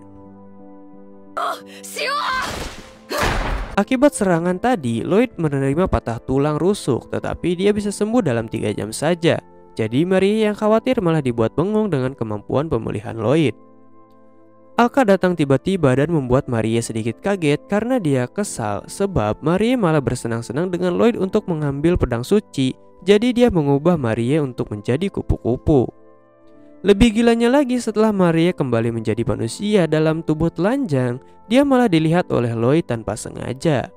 Akibat serangan tadi, Lloyd menerima patah tulang rusuk, tetapi dia bisa sembuh dalam 3 jam saja. Jadi Marie yang khawatir malah dibuat bengong dengan kemampuan pemulihan Lloyd. Alka datang tiba-tiba dan membuat Marie sedikit kaget karena dia kesal sebab Marie malah bersenang-senang dengan Lloyd untuk mengambil pedang suci. Jadi dia mengubah Marie untuk menjadi kupu-kupu. Lebih gilanya lagi, setelah Marie kembali menjadi manusia dalam tubuh telanjang, dia malah dilihat oleh Lloyd tanpa sengaja.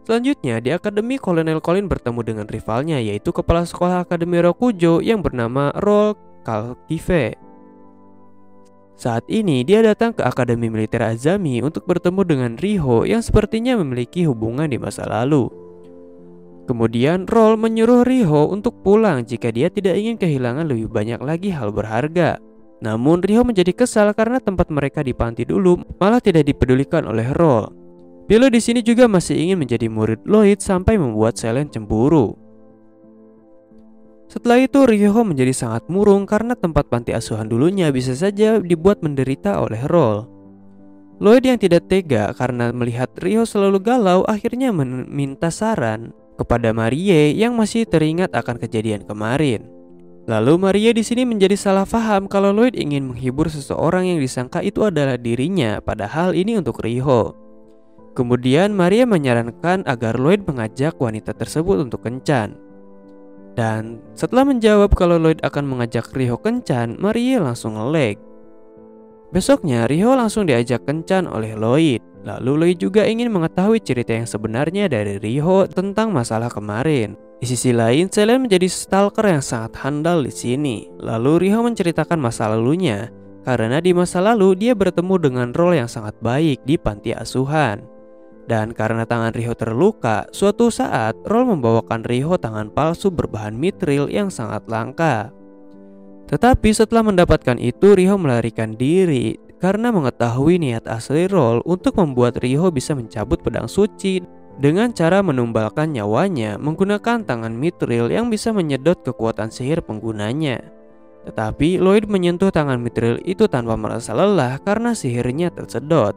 Selanjutnya di akademi, Kolonel Colin bertemu dengan rivalnya, yaitu kepala sekolah Akademi Rokujo yang bernama Roll Calcive. Saat ini dia datang ke Akademi Militer Azami untuk bertemu dengan Riho yang sepertinya memiliki hubungan di masa lalu. Kemudian Roll menyuruh Riho untuk pulang jika dia tidak ingin kehilangan lebih banyak lagi hal berharga. Namun Riho menjadi kesal karena tempat mereka di panti dulu malah tidak dipedulikan oleh Roll. Philo di sini juga masih ingin menjadi murid Lloyd sampai membuat Selene cemburu. Setelah itu Riho menjadi sangat murung karena tempat panti asuhan dulunya bisa saja dibuat menderita oleh Roll. Lloyd yang tidak tega karena melihat Riho selalu galau akhirnya meminta saran kepada Marie yang masih teringat akan kejadian kemarin. Lalu Marie di sini menjadi salah paham kalau Lloyd ingin menghibur seseorang yang disangka itu adalah dirinya, padahal ini untuk Riho. Kemudian Marie menyarankan agar Lloyd mengajak wanita tersebut untuk kencan. Dan setelah menjawab kalau Lloyd akan mengajak Riho kencan, Marie langsung nge-lag. Besoknya Riho langsung diajak kencan oleh Lloyd. Lalu Lloyd juga ingin mengetahui cerita yang sebenarnya dari Riho tentang masalah kemarin. Di sisi lain, Selene menjadi stalker yang sangat handal di sini. Lalu Riho menceritakan masa lalunya, karena di masa lalu dia bertemu dengan Roll yang sangat baik di panti asuhan. Dan karena tangan Riho terluka, suatu saat Roll membawakan Riho tangan palsu berbahan mithril yang sangat langka. Tetapi setelah mendapatkan itu, Riho melarikan diri karena mengetahui niat asli Roll untuk membuat Riho bisa mencabut pedang suci dengan cara menumbalkan nyawanya menggunakan tangan mithril yang bisa menyedot kekuatan sihir penggunanya. Tetapi Lloyd menyentuh tangan mithril itu tanpa merasa lelah karena sihirnya tersedot.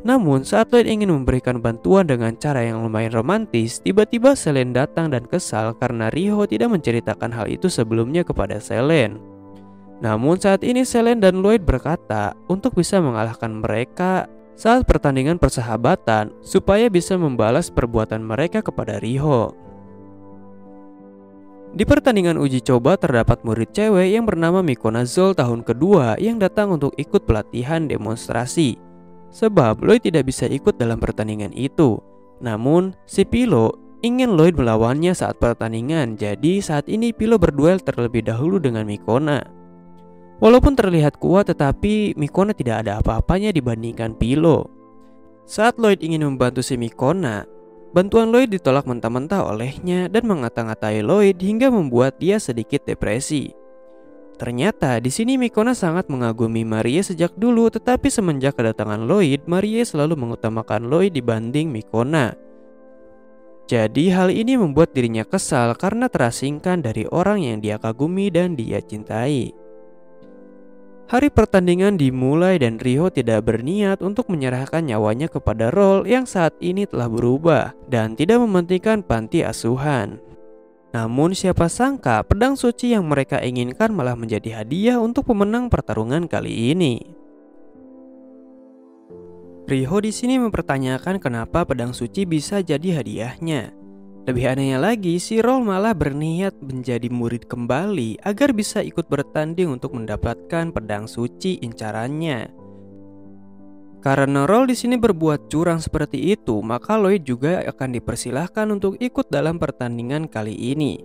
Namun saat Lloyd ingin memberikan bantuan dengan cara yang lumayan romantis, tiba-tiba Selene datang dan kesal karena Riho tidak menceritakan hal itu sebelumnya kepada Selene. Namun saat ini Selene dan Lloyd berkata untuk bisa mengalahkan mereka saat pertandingan persahabatan supaya bisa membalas perbuatan mereka kepada Riho. Di pertandingan uji coba terdapat murid cewek yang bernama Mikona Zoll tahun kedua yang datang untuk ikut pelatihan demonstrasi. Sebab Lloyd tidak bisa ikut dalam pertandingan itu. Namun si Philo ingin Lloyd melawannya saat pertandingan. Jadi saat ini Philo berduel terlebih dahulu dengan Mikona. Walaupun terlihat kuat, tetapi Mikona tidak ada apa-apanya dibandingkan Philo. Saat Lloyd ingin membantu si Mikona, bantuan Lloyd ditolak mentah-mentah olehnya dan mengata-ngatai Lloyd hingga membuat dia sedikit depresi. Ternyata di sini Mikona sangat mengagumi Marie sejak dulu, tetapi semenjak kedatangan Lloyd, Marie selalu mengutamakan Lloyd dibanding Mikona. Jadi hal ini membuat dirinya kesal karena terasingkan dari orang yang dia kagumi dan dia cintai. Hari pertandingan dimulai dan Riho tidak berniat untuk menyerahkan nyawanya kepada Roll yang saat ini telah berubah dan tidak mementingkan panti asuhan. Namun siapa sangka pedang suci yang mereka inginkan malah menjadi hadiah untuk pemenang pertarungan kali ini. Riho di sini mempertanyakan kenapa pedang suci bisa jadi hadiahnya. Lebih anehnya lagi, si Roll malah berniat menjadi murid kembali agar bisa ikut bertanding untuk mendapatkan pedang suci incarannya. Karena Roll di sini berbuat curang seperti itu, maka Lloyd juga akan dipersilahkan untuk ikut dalam pertandingan kali ini.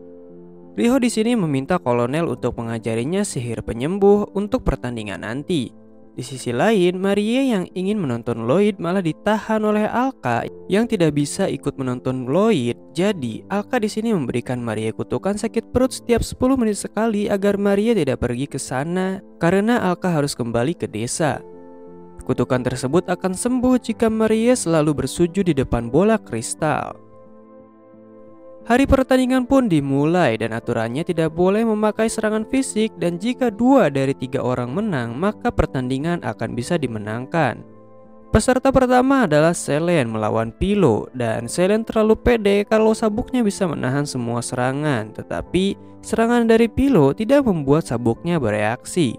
Riho di sini meminta kolonel untuk mengajarinya sihir penyembuh untuk pertandingan nanti. Di sisi lain, Marie yang ingin menonton Lloyd malah ditahan oleh Alka yang tidak bisa ikut menonton Lloyd. Jadi, Alka di sini memberikan Marie kutukan sakit perut setiap 10 menit sekali agar Marie tidak pergi ke sana karena Alka harus kembali ke desa. Kutukan tersebut akan sembuh jika Marie selalu bersujud di depan bola kristal. Hari pertandingan pun dimulai dan aturannya tidak boleh memakai serangan fisik, dan jika 2 dari 3 orang menang maka pertandingan akan bisa dimenangkan. Peserta pertama adalah Selene melawan Pilo, dan Selene terlalu pede kalau sabuknya bisa menahan semua serangan, tetapi serangan dari Pilo tidak membuat sabuknya bereaksi.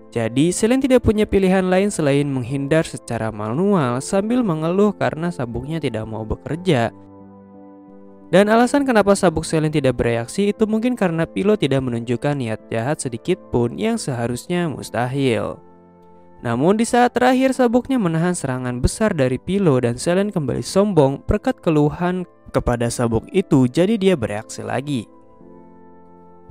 Jadi Selene tidak punya pilihan lain selain menghindar secara manual sambil mengeluh karena sabuknya tidak mau bekerja. Dan alasan kenapa sabuk Selene tidak bereaksi itu mungkin karena Pilo tidak menunjukkan niat jahat sedikit pun yang seharusnya mustahil. Namun di saat terakhir sabuknya menahan serangan besar dari Pilo dan Selene kembali sombong berkat keluhan kepada sabuk itu, jadi dia bereaksi lagi.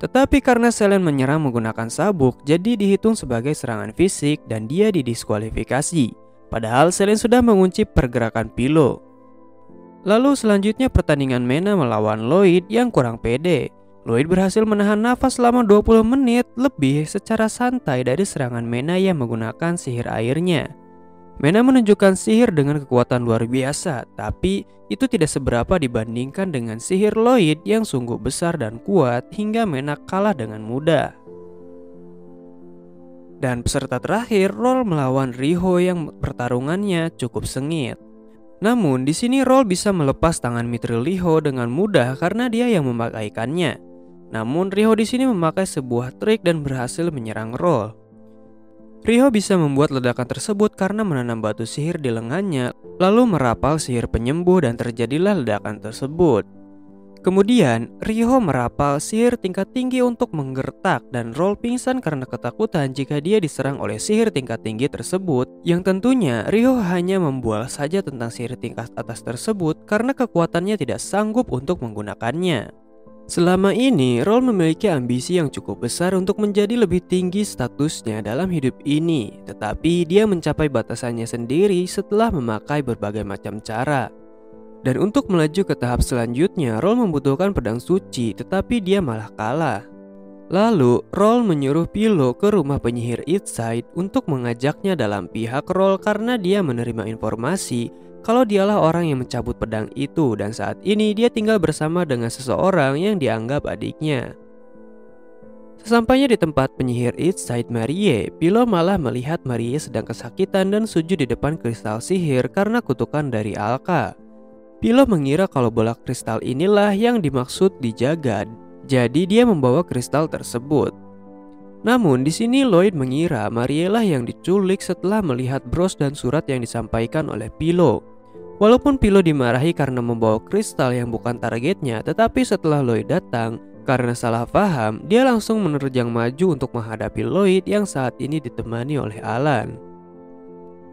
Tetapi karena Selene menyerang menggunakan sabuk, jadi dihitung sebagai serangan fisik dan dia didiskualifikasi. Padahal Selene sudah mengunci pergerakan Pilo. Lalu selanjutnya pertandingan Mena melawan Lloyd yang kurang pede. Lloyd berhasil menahan nafas selama 20 menit lebih secara santai dari serangan Mena yang menggunakan sihir airnya. Mena menunjukkan sihir dengan kekuatan luar biasa, tapi itu tidak seberapa dibandingkan dengan sihir Lloyd yang sungguh besar dan kuat hingga Mena kalah dengan mudah. Dan peserta terakhir, Roll melawan Riho yang pertarungannya cukup sengit. Namun di sini Roll bisa melepas tangan Mithril Riho dengan mudah karena dia yang memakaikannya. Namun Riho di sini memakai sebuah trik dan berhasil menyerang Roll. Riho bisa membuat ledakan tersebut karena menanam batu sihir di lengannya, lalu merapal sihir penyembuh dan terjadilah ledakan tersebut. Kemudian, Riho merapal sihir tingkat tinggi untuk menggertak dan Roll pingsan karena ketakutan jika dia diserang oleh sihir tingkat tinggi tersebut, yang tentunya Riho hanya membual saja tentang sihir tingkat atas tersebut karena kekuatannya tidak sanggup untuk menggunakannya. Selama ini, Roll memiliki ambisi yang cukup besar untuk menjadi lebih tinggi statusnya dalam hidup ini, tetapi dia mencapai batasannya sendiri setelah memakai berbagai macam cara. Dan untuk melaju ke tahap selanjutnya, Roll membutuhkan pedang suci, tetapi dia malah kalah. Lalu, Roll menyuruh Pilo ke rumah penyihir Eatside untuk mengajaknya dalam pihak Roll karena dia menerima informasi kalau dialah orang yang mencabut pedang itu, dan saat ini dia tinggal bersama dengan seseorang yang dianggap adiknya. Sesampainya di tempat penyihir Eatside Marie, Pilo malah melihat Marie sedang kesakitan dan sujud di depan kristal sihir karena kutukan dari Alka. Pilo mengira kalau bola kristal inilah yang dimaksud dijaga, jadi dia membawa kristal tersebut. Namun di sini Lloyd mengira Marie lah yang diculik setelah melihat bros dan surat yang disampaikan oleh Pilo. Walaupun Pilo dimarahi karena membawa kristal yang bukan targetnya, tetapi setelah Lloyd datang karena salah paham, dia langsung menerjang maju untuk menghadapi Lloyd yang saat ini ditemani oleh Alan.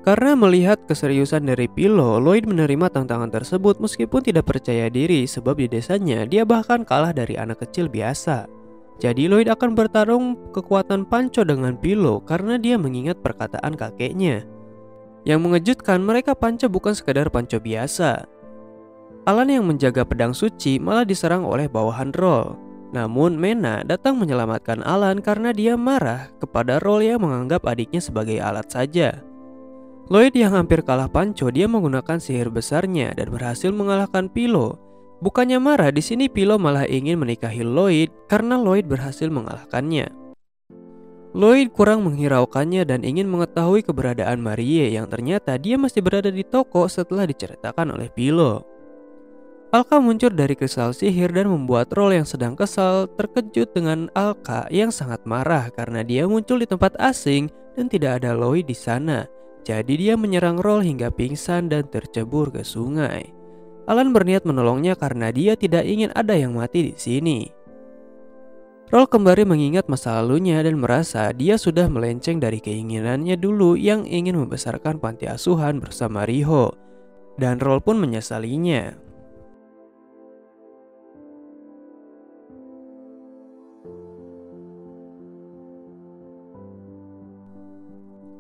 Karena melihat keseriusan dari Pilo, Lloyd menerima tantangan tersebut meskipun tidak percaya diri sebab di desanya dia bahkan kalah dari anak kecil biasa. Jadi Lloyd akan bertarung kekuatan Panco dengan Pilo karena dia mengingat perkataan kakeknya. Yang mengejutkan, mereka Panco bukan sekadar Panco biasa. Alan yang menjaga pedang suci malah diserang oleh bawahan Roll. Namun Mena datang menyelamatkan Alan karena dia marah kepada Roll yang menganggap adiknya sebagai alat saja. Lloyd yang hampir kalah Panco, dia menggunakan sihir besarnya dan berhasil mengalahkan Pilo. Bukannya marah, di sini Pilo malah ingin menikahi Lloyd karena Lloyd berhasil mengalahkannya. Lloyd kurang menghiraukannya dan ingin mengetahui keberadaan Marie yang ternyata dia masih berada di toko setelah diceritakan oleh Pilo. Alka muncul dari kristal sihir dan membuat Roll yang sedang kesal terkejut dengan Alka yang sangat marah karena dia muncul di tempat asing dan tidak ada Lloyd di sana. Jadi dia menyerang Roll hingga pingsan dan tercebur ke sungai. Alan berniat menolongnya karena dia tidak ingin ada yang mati di sini. Roll kembali mengingat masa lalunya dan merasa dia sudah melenceng dari keinginannya dulu yang ingin membesarkan panti asuhan bersama Riho. Dan Roll pun menyesalinya.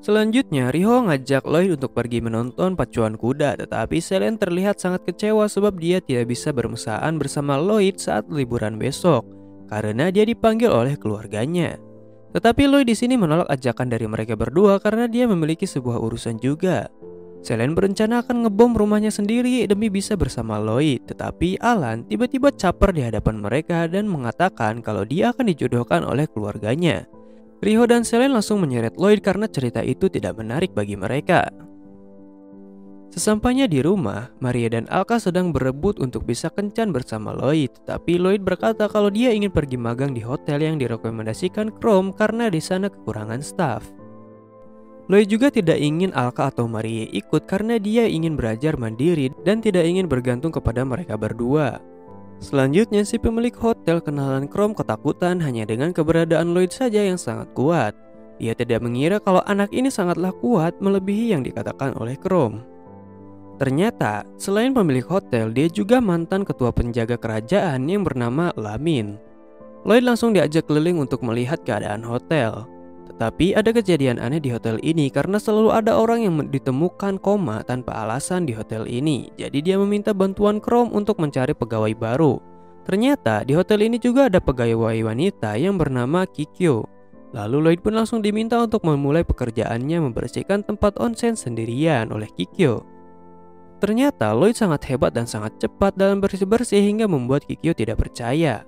Selanjutnya, Riho ngajak Lloyd untuk pergi menonton pacuan kuda, tetapi Selene terlihat sangat kecewa sebab dia tidak bisa bermesraan bersama Lloyd saat liburan besok karena dia dipanggil oleh keluarganya. Tetapi Lloyd di sini menolak ajakan dari mereka berdua karena dia memiliki sebuah urusan juga. Selene berencana akan ngebom rumahnya sendiri demi bisa bersama Lloyd, tetapi Alan tiba-tiba caper di hadapan mereka dan mengatakan kalau dia akan dijodohkan oleh keluarganya. Riho dan Selene langsung menyeret Lloyd karena cerita itu tidak menarik bagi mereka. Sesampainya di rumah, Maria dan Alka sedang berebut untuk bisa kencan bersama Lloyd, tetapi Lloyd berkata kalau dia ingin pergi magang di hotel yang direkomendasikan Chrome karena di sana kekurangan staf. Lloyd juga tidak ingin Alka atau Maria ikut karena dia ingin belajar mandiri dan tidak ingin bergantung kepada mereka berdua. Selanjutnya, si pemilik hotel kenalan Chrome ketakutan hanya dengan keberadaan Lloyd saja yang sangat kuat. Dia tidak mengira kalau anak ini sangatlah kuat melebihi yang dikatakan oleh Chrome. Ternyata, selain pemilik hotel, dia juga mantan ketua penjaga kerajaan yang bernama Lamin. Lloyd langsung diajak keliling untuk melihat keadaan hotel. Tetapi ada kejadian aneh di hotel ini karena selalu ada orang yang ditemukan koma tanpa alasan di hotel ini. Jadi dia meminta bantuan Chrome untuk mencari pegawai baru. Ternyata di hotel ini juga ada pegawai wanita yang bernama Kikyo. Lalu Lloyd pun langsung diminta untuk memulai pekerjaannya membersihkan tempat onsen sendirian oleh Kikyo. Ternyata Lloyd sangat hebat dan sangat cepat dalam bersih-bersih hingga membuat Kikyo tidak percaya.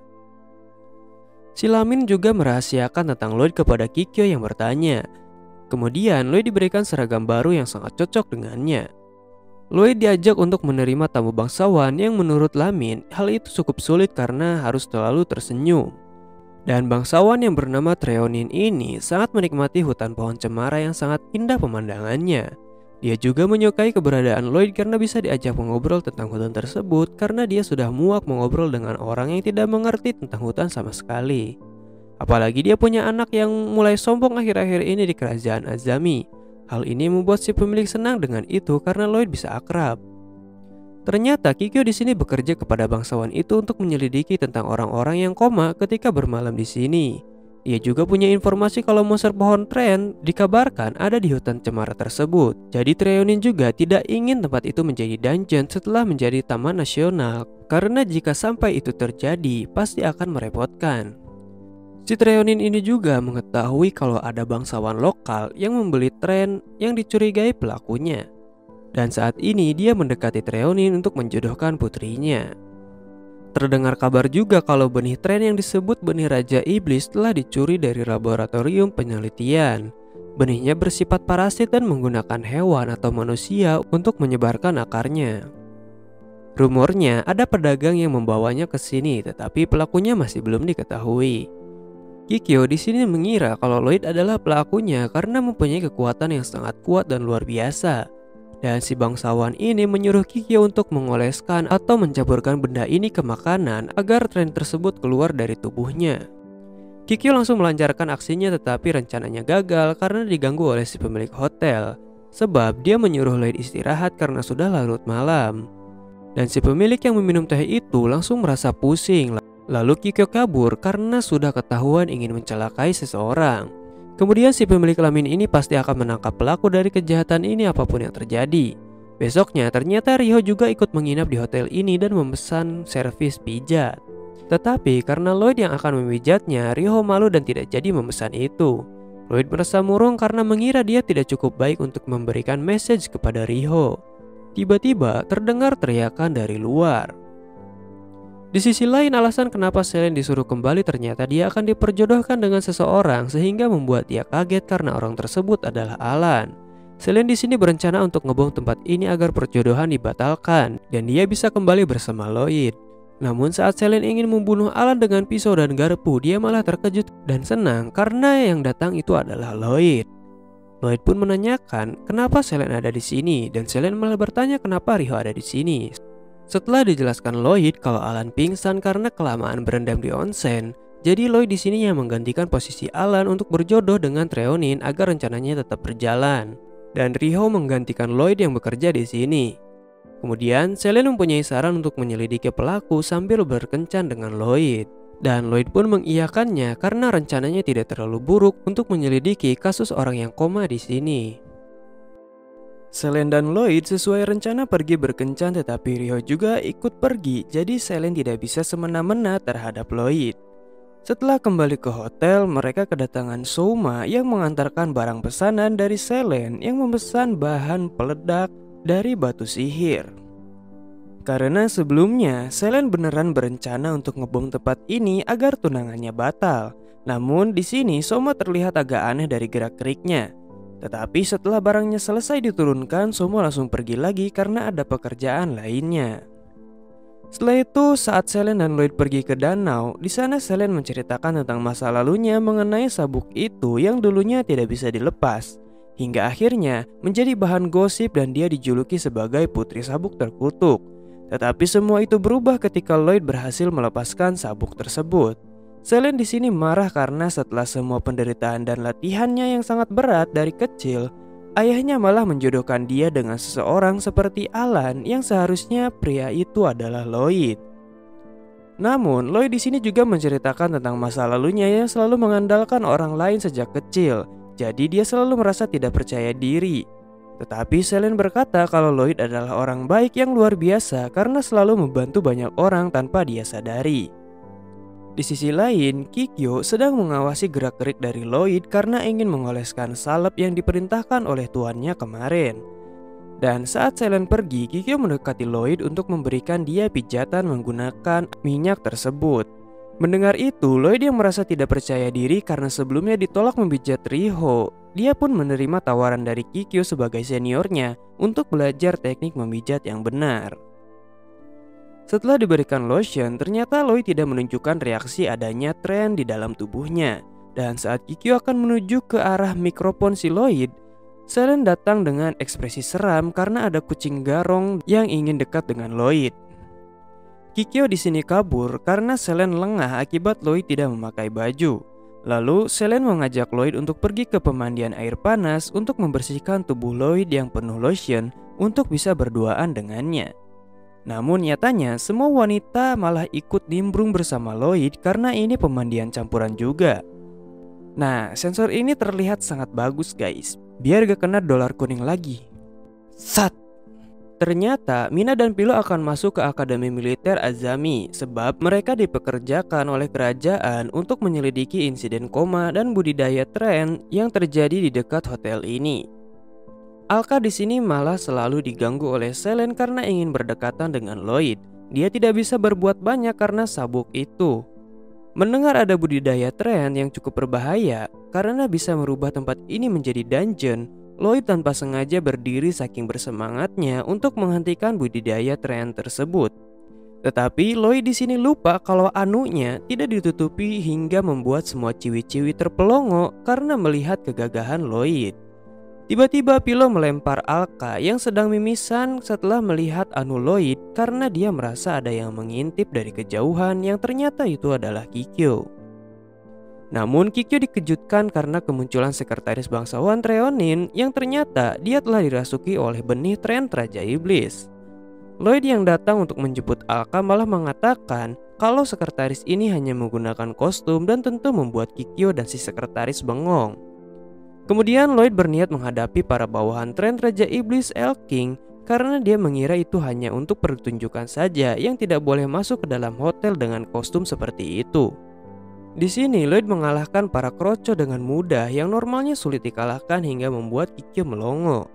Si Lamin juga merahasiakan tentang Lloyd kepada Kikyo yang bertanya. Kemudian Lloyd diberikan seragam baru yang sangat cocok dengannya. Lloyd diajak untuk menerima tamu bangsawan yang menurut Lamin hal itu cukup sulit karena harus selalu tersenyum. Dan bangsawan yang bernama Treonin ini sangat menikmati hutan pohon cemara yang sangat indah pemandangannya. Dia juga menyukai keberadaan Lloyd karena bisa diajak mengobrol tentang hutan tersebut karena dia sudah muak mengobrol dengan orang yang tidak mengerti tentang hutan sama sekali. Apalagi dia punya anak yang mulai sombong akhir-akhir ini di kerajaan Azami. Hal ini membuat si pemilik senang dengan itu karena Lloyd bisa akrab. Ternyata Kikyo di sini bekerja kepada bangsawan itu untuk menyelidiki tentang orang-orang yang koma ketika bermalam di sini. Ia juga punya informasi kalau monster pohon tren dikabarkan ada di hutan cemara tersebut. Jadi Treonin juga tidak ingin tempat itu menjadi dungeon setelah menjadi taman nasional, karena jika sampai itu terjadi pasti akan merepotkan. Si Treonin ini juga mengetahui kalau ada bangsawan lokal yang membeli tren yang dicurigai pelakunya. Dan saat ini dia mendekati Treonin untuk menjodohkan putrinya. Terdengar kabar juga kalau benih tren yang disebut benih Raja Iblis telah dicuri dari laboratorium penelitian. Benihnya bersifat parasit dan menggunakan hewan atau manusia untuk menyebarkan akarnya. Rumornya ada pedagang yang membawanya ke sini, tetapi pelakunya masih belum diketahui. Kikyo di sini mengira kalau Lloyd adalah pelakunya karena mempunyai kekuatan yang sangat kuat dan luar biasa. Dan si bangsawan ini menyuruh Kikyo untuk mengoleskan atau mencampurkan benda ini ke makanan agar tren tersebut keluar dari tubuhnya. Kikyo langsung melancarkan aksinya tetapi rencananya gagal karena diganggu oleh si pemilik hotel. Sebab dia menyuruh Lloyd istirahat karena sudah larut malam. Dan si pemilik yang meminum teh itu langsung merasa pusing. Lalu Kikyo kabur karena sudah ketahuan ingin mencelakai seseorang. Kemudian si pemilik Lamin ini pasti akan menangkap pelaku dari kejahatan ini apapun yang terjadi. Besoknya ternyata Riho juga ikut menginap di hotel ini dan memesan servis pijat. Tetapi karena Lloyd yang akan memijatnya, Riho malu dan tidak jadi memesan itu. Lloyd merasa murung karena mengira dia tidak cukup baik untuk memberikan message kepada Riho. Tiba-tiba terdengar teriakan dari luar. Di sisi lain, alasan kenapa Selene disuruh kembali ternyata dia akan diperjodohkan dengan seseorang sehingga membuat dia kaget karena orang tersebut adalah Alan. Selene di sini berencana untuk ngebom tempat ini agar perjodohan dibatalkan dan dia bisa kembali bersama Lloyd. Namun saat Selene ingin membunuh Alan dengan pisau dan garpu, dia malah terkejut dan senang karena yang datang itu adalah Lloyd. Lloyd pun menanyakan kenapa Selene ada di sini dan Selene malah bertanya kenapa Riho ada di sini. Setelah dijelaskan Lloyd kalau Alan pingsan karena kelamaan berendam di onsen, jadi Lloyd di sini yang menggantikan posisi Alan untuk berjodoh dengan Treonin agar rencananya tetap berjalan. Dan Riho menggantikan Lloyd yang bekerja di sini. Kemudian Selene mempunyai saran untuk menyelidiki pelaku sambil berkencan dengan Lloyd. Dan Lloyd pun mengiyakannya karena rencananya tidak terlalu buruk untuk menyelidiki kasus orang yang koma di sini. Selene dan Lloyd sesuai rencana pergi berkencan, tetapi Rio juga ikut pergi, jadi Selene tidak bisa semena-mena terhadap Lloyd. Setelah kembali ke hotel, mereka kedatangan Souma yang mengantarkan barang pesanan dari Selene yang memesan bahan peledak dari batu sihir. Karena sebelumnya Selene beneran berencana untuk ngebom tempat ini agar tunangannya batal. Namun di sini Souma terlihat agak aneh dari gerak-geriknya. Tetapi setelah barangnya selesai diturunkan, Souma langsung pergi lagi karena ada pekerjaan lainnya. Setelah itu, saat Selene dan Lloyd pergi ke danau, di sana Selene menceritakan tentang masa lalunya mengenai sabuk itu yang dulunya tidak bisa dilepas, hingga akhirnya menjadi bahan gosip dan dia dijuluki sebagai putri sabuk terkutuk. Tetapi semua itu berubah ketika Lloyd berhasil melepaskan sabuk tersebut. Selene di sini marah karena setelah semua penderitaan dan latihannya yang sangat berat dari kecil, ayahnya malah menjodohkan dia dengan seseorang seperti Alan yang seharusnya pria itu adalah Lloyd. Namun, Lloyd di sini juga menceritakan tentang masa lalunya yang selalu mengandalkan orang lain sejak kecil. Jadi dia selalu merasa tidak percaya diri. Tetapi Selene berkata kalau Lloyd adalah orang baik yang luar biasa karena selalu membantu banyak orang tanpa dia sadari. Di sisi lain, Kikyo sedang mengawasi gerak-gerik dari Lloyd karena ingin mengoleskan salep yang diperintahkan oleh tuannya kemarin. Dan saat Selene pergi, Kikyo mendekati Lloyd untuk memberikan dia pijatan menggunakan minyak tersebut. Mendengar itu, Lloyd yang merasa tidak percaya diri karena sebelumnya ditolak memijat Riho, dia pun menerima tawaran dari Kikyo sebagai seniornya untuk belajar teknik memijat yang benar. Setelah diberikan lotion, ternyata Lloyd tidak menunjukkan reaksi adanya tren di dalam tubuhnya. Dan saat Kikyo akan menuju ke arah mikrofon si Lloyd, Selene datang dengan ekspresi seram karena ada kucing garong yang ingin dekat dengan Lloyd. Kikyo di sini kabur karena Selene lengah akibat Lloyd tidak memakai baju. Lalu Selene mengajak Lloyd untuk pergi ke pemandian air panas untuk membersihkan tubuh Lloyd yang penuh lotion untuk bisa berduaan dengannya. Namun nyatanya semua wanita malah ikut nimbrung bersama Lloyd karena ini pemandian campuran juga. Nah, sensor ini terlihat sangat bagus guys, biar gak kena dolar kuning lagi. Sat! Ternyata Mina dan Pilo akan masuk ke Akademi Militer Azami sebab mereka dipekerjakan oleh kerajaan untuk menyelidiki insiden koma dan budidaya tren yang terjadi di dekat hotel ini. Alka di sini malah selalu diganggu oleh Selene karena ingin berdekatan dengan Lloyd. Dia tidak bisa berbuat banyak karena sabuk itu. Mendengar ada budidaya tren yang cukup berbahaya karena bisa merubah tempat ini menjadi dungeon, Lloyd tanpa sengaja berdiri saking bersemangatnya untuk menghentikan budidaya tren tersebut. Tetapi Lloyd di sini lupa kalau anunya tidak ditutupi hingga membuat semua ciwi-ciwi terpelongo karena melihat kegagahan Lloyd. Tiba-tiba Pilo melempar Alka yang sedang mimisan setelah melihat anu Lloyd karena dia merasa ada yang mengintip dari kejauhan yang ternyata itu adalah Kikyo. Namun Kikyo dikejutkan karena kemunculan sekretaris bangsawan Treonin yang ternyata dia telah dirasuki oleh benih tren Raja Iblis. Lloyd yang datang untuk menjemput Alka malah mengatakan kalau sekretaris ini hanya menggunakan kostum dan tentu membuat Kikyo dan si sekretaris bengong. Kemudian Lloyd berniat menghadapi para bawahan tren Raja Iblis Elking karena dia mengira itu hanya untuk pertunjukan saja yang tidak boleh masuk ke dalam hotel dengan kostum seperti itu. Di sini Lloyd mengalahkan para kroco dengan mudah yang normalnya sulit dikalahkan hingga membuat Kikyo melongo.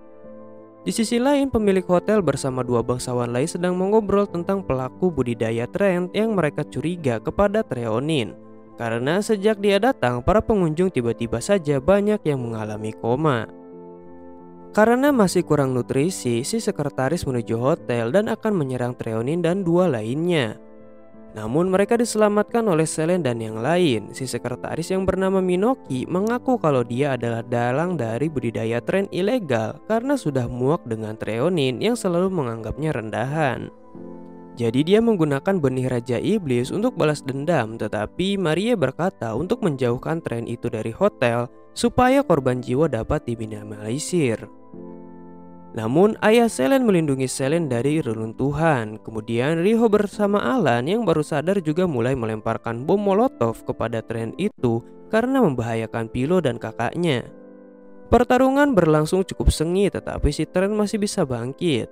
Di sisi lain, pemilik hotel bersama dua bangsawan lain sedang mengobrol tentang pelaku budidaya tren yang mereka curiga kepada Treonin. Karena sejak dia datang, para pengunjung tiba-tiba saja banyak yang mengalami koma. Karena masih kurang nutrisi, si sekretaris menuju hotel dan akan menyerang Treonin dan dua lainnya. Namun mereka diselamatkan oleh Selene dan yang lain. Si sekretaris yang bernama Minoki mengaku kalau dia adalah dalang dari budidaya tren ilegal karena sudah muak dengan Treonin yang selalu menganggapnya rendahan. Jadi dia menggunakan benih Raja Iblis untuk balas dendam, tetapi Marie berkata untuk menjauhkan tren itu dari hotel supaya korban jiwa dapat diminimalisir. Namun ayah Selen melindungi Selen dari reruntuhan. Kemudian Riho bersama Alan yang baru sadar juga mulai melemparkan bom molotov kepada tren itu karena membahayakan Pilo dan kakaknya. Pertarungan berlangsung cukup sengit, tetapi si tren masih bisa bangkit.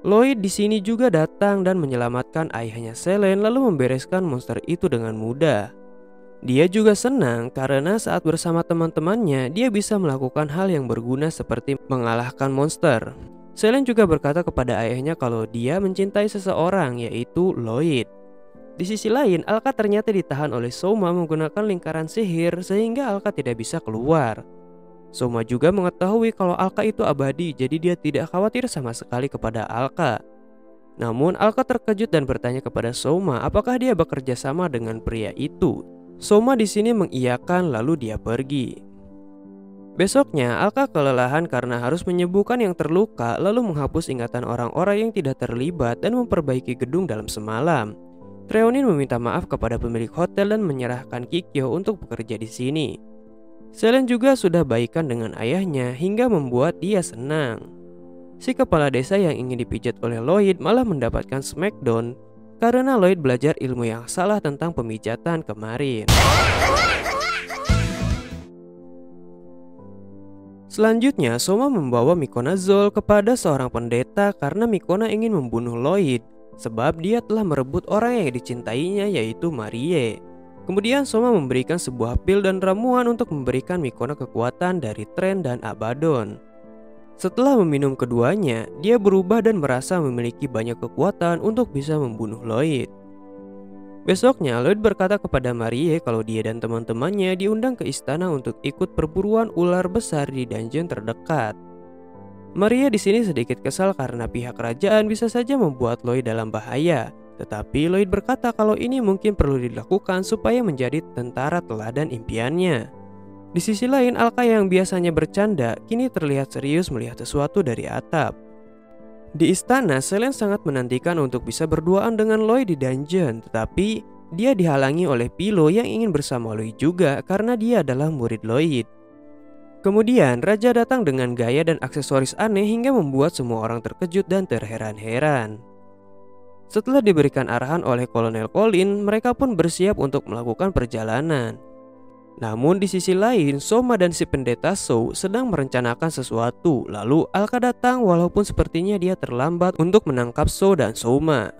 Lloyd di sini juga datang dan menyelamatkan ayahnya Selen lalu membereskan monster itu dengan mudah. Dia juga senang karena saat bersama teman-temannya dia bisa melakukan hal yang berguna seperti mengalahkan monster. Selen juga berkata kepada ayahnya kalau dia mencintai seseorang, yaitu Lloyd. Di sisi lain, Alka ternyata ditahan oleh Soma menggunakan lingkaran sihir sehingga Alka tidak bisa keluar. Soma juga mengetahui kalau Alka itu abadi, jadi dia tidak khawatir sama sekali kepada Alka. Namun Alka terkejut dan bertanya kepada Soma apakah dia bekerja sama dengan pria itu. Soma di sini mengiyakan lalu dia pergi. Besoknya Alka kelelahan karena harus menyembuhkan yang terluka lalu menghapus ingatan orang-orang yang tidak terlibat dan memperbaiki gedung dalam semalam. Treonin meminta maaf kepada pemilik hotel dan menyerahkan Kikyo untuk bekerja di sini. Selen juga sudah baikan dengan ayahnya hingga membuat dia senang. Si kepala desa yang ingin dipijat oleh Lloyd malah mendapatkan smackdown karena Lloyd belajar ilmu yang salah tentang pemijatan kemarin. Selanjutnya, Soma membawa Mikona Zol kepada seorang pendeta karena Mikona ingin membunuh Lloyd sebab dia telah merebut orang yang dicintainya, yaitu Marie. Kemudian Soma memberikan sebuah pil dan ramuan untuk memberikan Mikona kekuatan dari Tren dan Abaddon. Setelah meminum keduanya, dia berubah dan merasa memiliki banyak kekuatan untuk bisa membunuh Lloyd. Besoknya, Lloyd berkata kepada Marie kalau dia dan teman-temannya diundang ke istana untuk ikut perburuan ular besar di dungeon terdekat. Marie di sini sedikit kesal karena pihak kerajaan bisa saja membuat Lloyd dalam bahaya. Tetapi Lloyd berkata kalau ini mungkin perlu dilakukan supaya menjadi tentara teladan impiannya. Di sisi lain, Alka yang biasanya bercanda kini terlihat serius melihat sesuatu dari atap. Di istana, Selen sangat menantikan untuk bisa berduaan dengan Lloyd di dungeon, tetapi dia dihalangi oleh Pilo yang ingin bersama Lloyd juga karena dia adalah murid Lloyd. Kemudian Raja datang dengan gaya dan aksesoris aneh hingga membuat semua orang terkejut dan terheran-heran. Setelah diberikan arahan oleh Kolonel Colin, mereka pun bersiap untuk melakukan perjalanan. Namun di sisi lain, Soma dan si pendeta Sou sedang merencanakan sesuatu. Lalu Alka datang walaupun sepertinya dia terlambat untuk menangkap Sou dan Soma.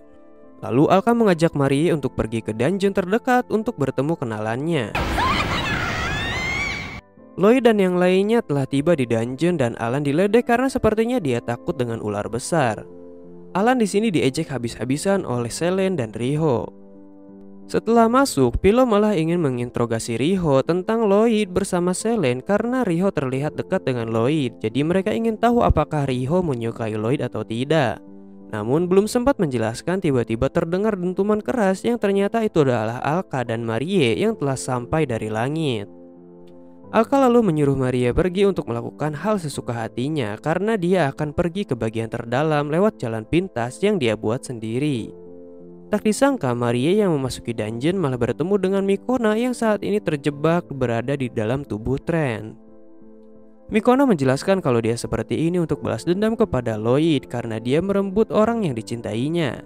Lalu Alka mengajak Marie untuk pergi ke dungeon terdekat untuk bertemu kenalannya. Lloyd dan yang lainnya telah tiba di dungeon dan Alan diledek karena sepertinya dia takut dengan ular besar. Alan di sini diejek habis-habisan oleh Selen dan Riho. Setelah masuk, Pilo malah ingin menginterogasi Riho tentang Lloyd bersama Selen karena Riho terlihat dekat dengan Lloyd. Jadi mereka ingin tahu apakah Riho menyukai Lloyd atau tidak. Namun belum sempat menjelaskan tiba-tiba terdengar dentuman keras yang ternyata itu adalah Alka dan Marie yang telah sampai dari langit. Alka lalu menyuruh Marie pergi untuk melakukan hal sesuka hatinya karena dia akan pergi ke bagian terdalam lewat jalan pintas yang dia buat sendiri. Tak disangka Marie yang memasuki dungeon malah bertemu dengan Mikona yang saat ini terjebak berada di dalam tubuh Tren. Mikona menjelaskan kalau dia seperti ini untuk balas dendam kepada Lloyd karena dia merenggut orang yang dicintainya.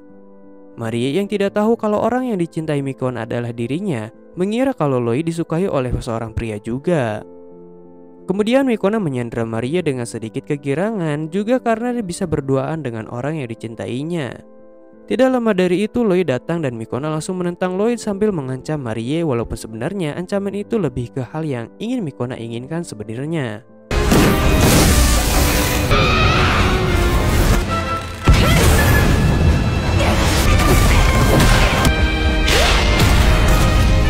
Marie yang tidak tahu kalau orang yang dicintai Mikona adalah dirinya, mengira kalau Lloyd disukai oleh seorang pria juga. Kemudian Mikona menyandera Marie dengan sedikit kegirangan juga karena dia bisa berduaan dengan orang yang dicintainya. Tidak lama dari itu Lloyd datang dan Mikona langsung menentang Lloyd sambil mengancam Marie walaupun sebenarnya ancaman itu lebih ke hal yang ingin Mikona inginkan sebenarnya.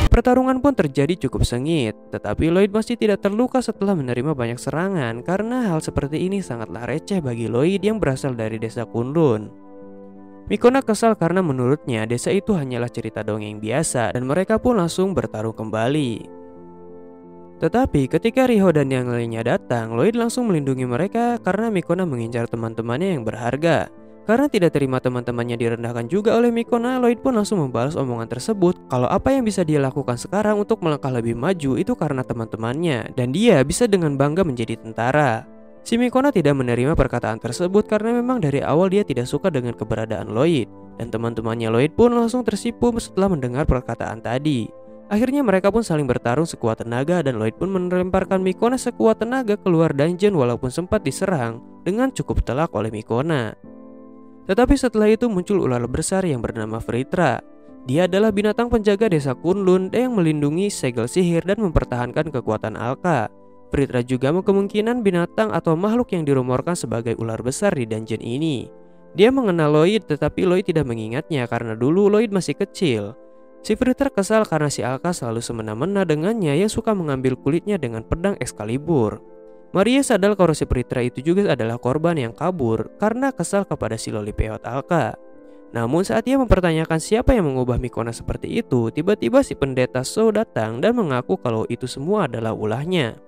Pertarungan pun terjadi cukup sengit, tetapi Lloyd masih tidak terluka setelah menerima banyak serangan karena hal seperti ini sangatlah receh bagi Lloyd yang berasal dari desa Kunlun. Mikona kesal karena menurutnya desa itu hanyalah cerita dongeng biasa dan mereka pun langsung bertarung kembali. Tetapi ketika Riho dan yang lainnya datang, Lloyd langsung melindungi mereka karena Mikona mengincar teman-temannya yang berharga. Karena tidak terima teman-temannya direndahkan juga oleh Mikona, Lloyd pun langsung membalas omongan tersebut kalau apa yang bisa dia lakukan sekarang untuk melangkah lebih maju itu karena teman-temannya dan dia bisa dengan bangga menjadi tentara. Si Mikona tidak menerima perkataan tersebut karena memang dari awal dia tidak suka dengan keberadaan Lloyd. Dan teman-temannya Lloyd pun langsung tersipu setelah mendengar perkataan tadi. Akhirnya mereka pun saling bertarung sekuat tenaga dan Lloyd pun melemparkan Mikona sekuat tenaga keluar dungeon walaupun sempat diserang dengan cukup telak oleh Mikona. Tetapi setelah itu muncul ular besar yang bernama Fritra. Dia adalah binatang penjaga desa Kunlun yang melindungi segel sihir dan mempertahankan kekuatan Alka. Fritra juga kemungkinan binatang atau makhluk yang dirumorkan sebagai ular besar di dungeon ini. Dia mengenal Lloyd tetapi Lloyd tidak mengingatnya karena dulu Lloyd masih kecil. Si Fritra kesal karena si Alka selalu semena-mena dengannya yang suka mengambil kulitnya dengan pedang Excalibur. Maria sadar kalau si Fritra itu juga adalah korban yang kabur karena kesal kepada si Lolipeot Alka. Namun saat ia mempertanyakan siapa yang mengubah Mikona seperti itu, tiba-tiba si pendeta So datang dan mengaku kalau itu semua adalah ulahnya.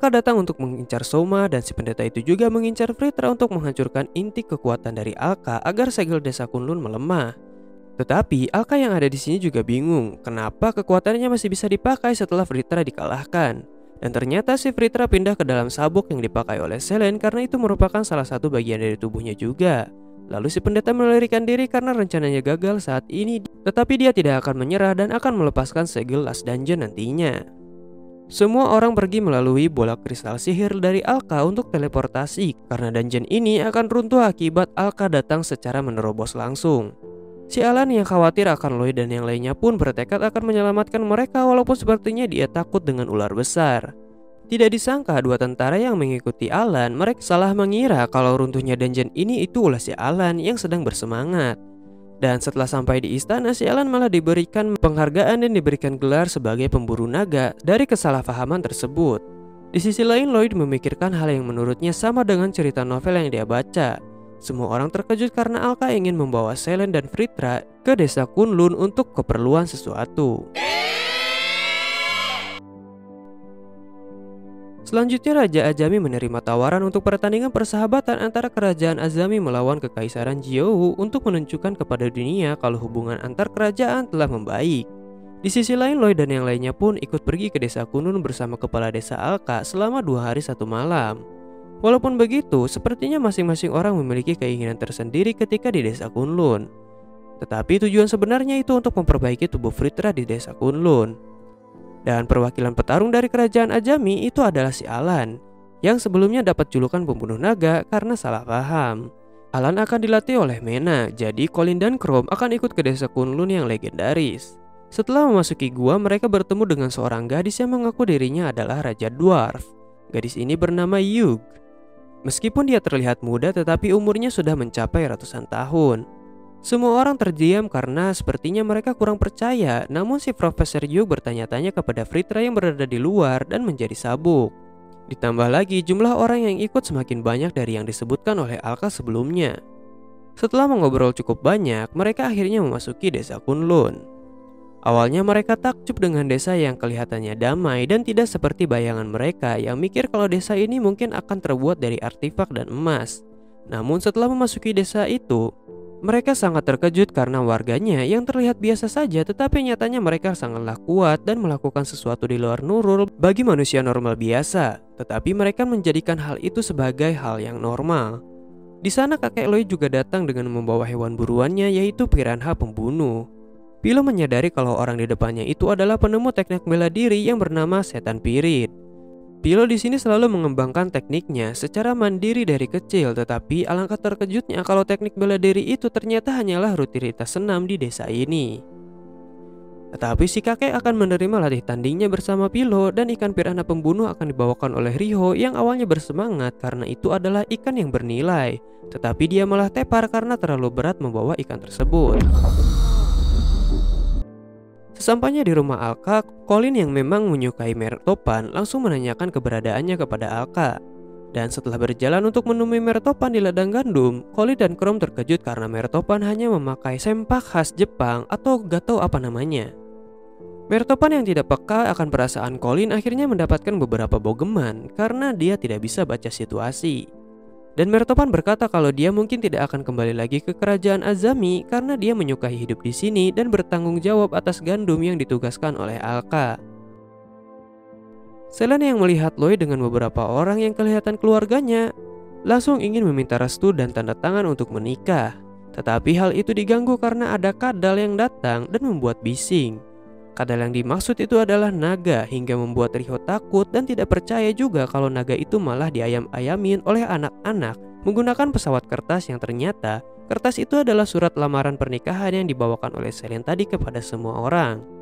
Alka datang untuk mengincar Soma dan si pendeta itu juga mengincar Fritra untuk menghancurkan inti kekuatan dari Alka agar segel desa Kunlun melemah. Tetapi Alka yang ada di sini juga bingung kenapa kekuatannya masih bisa dipakai setelah Fritra dikalahkan. Dan ternyata si Fritra pindah ke dalam sabuk yang dipakai oleh Selene karena itu merupakan salah satu bagian dari tubuhnya juga. Lalu si pendeta melarikan diri karena rencananya gagal saat ini, tetapi dia tidak akan menyerah dan akan melepaskan segel Last Dungeon nantinya. Semua orang pergi melalui bola kristal sihir dari Alka untuk teleportasi karena dungeon ini akan runtuh akibat Alka datang secara menerobos langsung. Si Alan yang khawatir akan Lloyd dan yang lainnya pun bertekad akan menyelamatkan mereka walaupun sepertinya dia takut dengan ular besar. Tidak disangka dua tentara yang mengikuti Alan mereka salah mengira kalau runtuhnya dungeon ini itu ulah si Alan yang sedang bersemangat. Dan setelah sampai di istana, si Alan malah diberikan penghargaan dan diberikan gelar sebagai pemburu naga dari kesalahpahaman tersebut. Di sisi lain, Lloyd memikirkan hal yang menurutnya sama dengan cerita novel yang dia baca. Semua orang terkejut karena Alka ingin membawa Selene dan Fritra ke desa Kunlun untuk keperluan sesuatu. Selanjutnya Raja Azami menerima tawaran untuk pertandingan persahabatan antara Kerajaan Azami melawan Kekaisaran Jiou untuk menunjukkan kepada dunia kalau hubungan antar kerajaan telah membaik. Di sisi lain, Lloyd dan yang lainnya pun ikut pergi ke desa Kunlun bersama kepala desa Alka selama 2 hari 1 malam. Walaupun begitu, sepertinya masing-masing orang memiliki keinginan tersendiri ketika di desa Kunlun. Tetapi tujuan sebenarnya itu untuk memperbaiki tubuh Fritra di desa Kunlun. Dan perwakilan petarung dari kerajaan Azami itu adalah si Alan, yang sebelumnya dapat julukan pembunuh naga karena salah paham. Alan akan dilatih oleh Mena, jadi Colin dan Chrome akan ikut ke desa Kunlun yang legendaris. Setelah memasuki gua, mereka bertemu dengan seorang gadis yang mengaku dirinya adalah Raja Dwarf. Gadis ini bernama Yug. Meskipun dia terlihat muda, tetapi umurnya sudah mencapai ratusan tahun. Semua orang terdiam karena sepertinya mereka kurang percaya. Namun si Profesor Yu bertanya-tanya kepada Fritra yang berada di luar dan menjadi sabuk. Ditambah lagi jumlah orang yang ikut semakin banyak dari yang disebutkan oleh Alka sebelumnya. Setelah mengobrol cukup banyak, mereka akhirnya memasuki desa Kunlun. Awalnya mereka takjub dengan desa yang kelihatannya damai dan tidak seperti bayangan mereka yang mikir kalau desa ini mungkin akan terbuat dari artefak dan emas. Namun setelah memasuki desa itu, mereka sangat terkejut karena warganya yang terlihat biasa saja tetapi nyatanya mereka sangatlah kuat dan melakukan sesuatu di luar nurul bagi manusia normal biasa. Tetapi mereka menjadikan hal itu sebagai hal yang normal. Di sana kakek Lloyd juga datang dengan membawa hewan buruannya yaitu piranha pembunuh. Pilo menyadari kalau orang di depannya itu adalah penemu teknik bela diri yang bernama setan pirit. Pilo di sini selalu mengembangkan tekniknya secara mandiri dari kecil, tetapi alangkah terkejutnya kalau teknik bela diri itu ternyata hanyalah rutinitas senam di desa ini. Tetapi si kakek akan menerima latih tandingnya bersama Pilo dan ikan piranha pembunuh akan dibawakan oleh Riho yang awalnya bersemangat karena itu adalah ikan yang bernilai, tetapi dia malah tepar karena terlalu berat membawa ikan tersebut. Sesampainya di rumah Alka, Colin yang memang menyukai Mertopan langsung menanyakan keberadaannya kepada Alka. Dan setelah berjalan untuk menemui Mertopan di ladang gandum, Colin dan Chrome terkejut karena Mertopan hanya memakai sempak khas Jepang atau gak tahu apa namanya. Mertopan yang tidak peka akan perasaan Colin akhirnya mendapatkan beberapa bogeman karena dia tidak bisa baca situasi. Dan Mertopan berkata kalau dia mungkin tidak akan kembali lagi ke kerajaan Azami karena dia menyukai hidup di sini dan bertanggung jawab atas gandum yang ditugaskan oleh Alka. Selen yang melihat Lloyd dengan beberapa orang yang kelihatan keluarganya langsung ingin meminta restu dan tanda tangan untuk menikah. Tetapi hal itu diganggu karena ada kadal yang datang dan membuat bising. Kadal yang dimaksud itu adalah naga hingga membuat Riho takut dan tidak percaya juga kalau naga itu malah diayam-ayamin oleh anak-anak menggunakan pesawat kertas yang ternyata kertas itu adalah surat lamaran pernikahan yang dibawakan oleh Selen tadi kepada semua orang.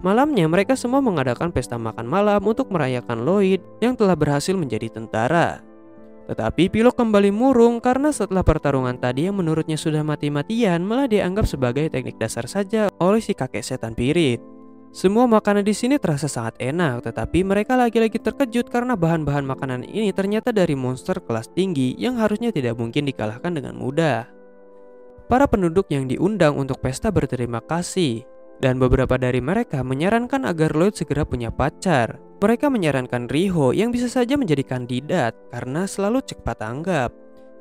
Malamnya mereka semua mengadakan pesta makan malam untuk merayakan Lloyd yang telah berhasil menjadi tentara. Tetapi Philo kembali murung karena setelah pertarungan tadi yang menurutnya sudah mati-matian malah dianggap sebagai teknik dasar saja oleh si kakek setan pirit. Semua makanan di sini terasa sangat enak, tetapi mereka lagi-lagi terkejut karena bahan-bahan makanan ini ternyata dari monster kelas tinggi yang harusnya tidak mungkin dikalahkan dengan mudah. Para penduduk yang diundang untuk pesta berterima kasih, dan beberapa dari mereka menyarankan agar Lloyd segera punya pacar. Mereka menyarankan Riho yang bisa saja menjadi kandidat karena selalu cepat tanggap.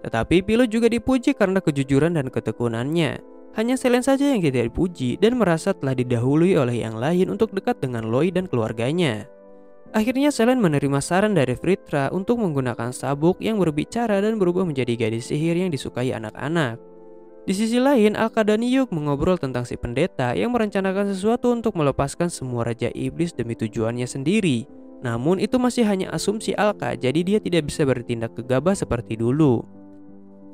Tetapi Philo juga dipuji karena kejujuran dan ketekunannya. Hanya Selen saja yang tidak dipuji dan merasa telah didahului oleh yang lain untuk dekat dengan Lloyd dan keluarganya. Akhirnya Selen menerima saran dari Fritra untuk menggunakan sabuk yang berbicara dan berubah menjadi gadis sihir yang disukai anak-anak. Di sisi lain, Alka dan Yug mengobrol tentang si pendeta yang merencanakan sesuatu untuk melepaskan semua raja iblis demi tujuannya sendiri. Namun itu masih hanya asumsi Alka, jadi dia tidak bisa bertindak gegabah seperti dulu.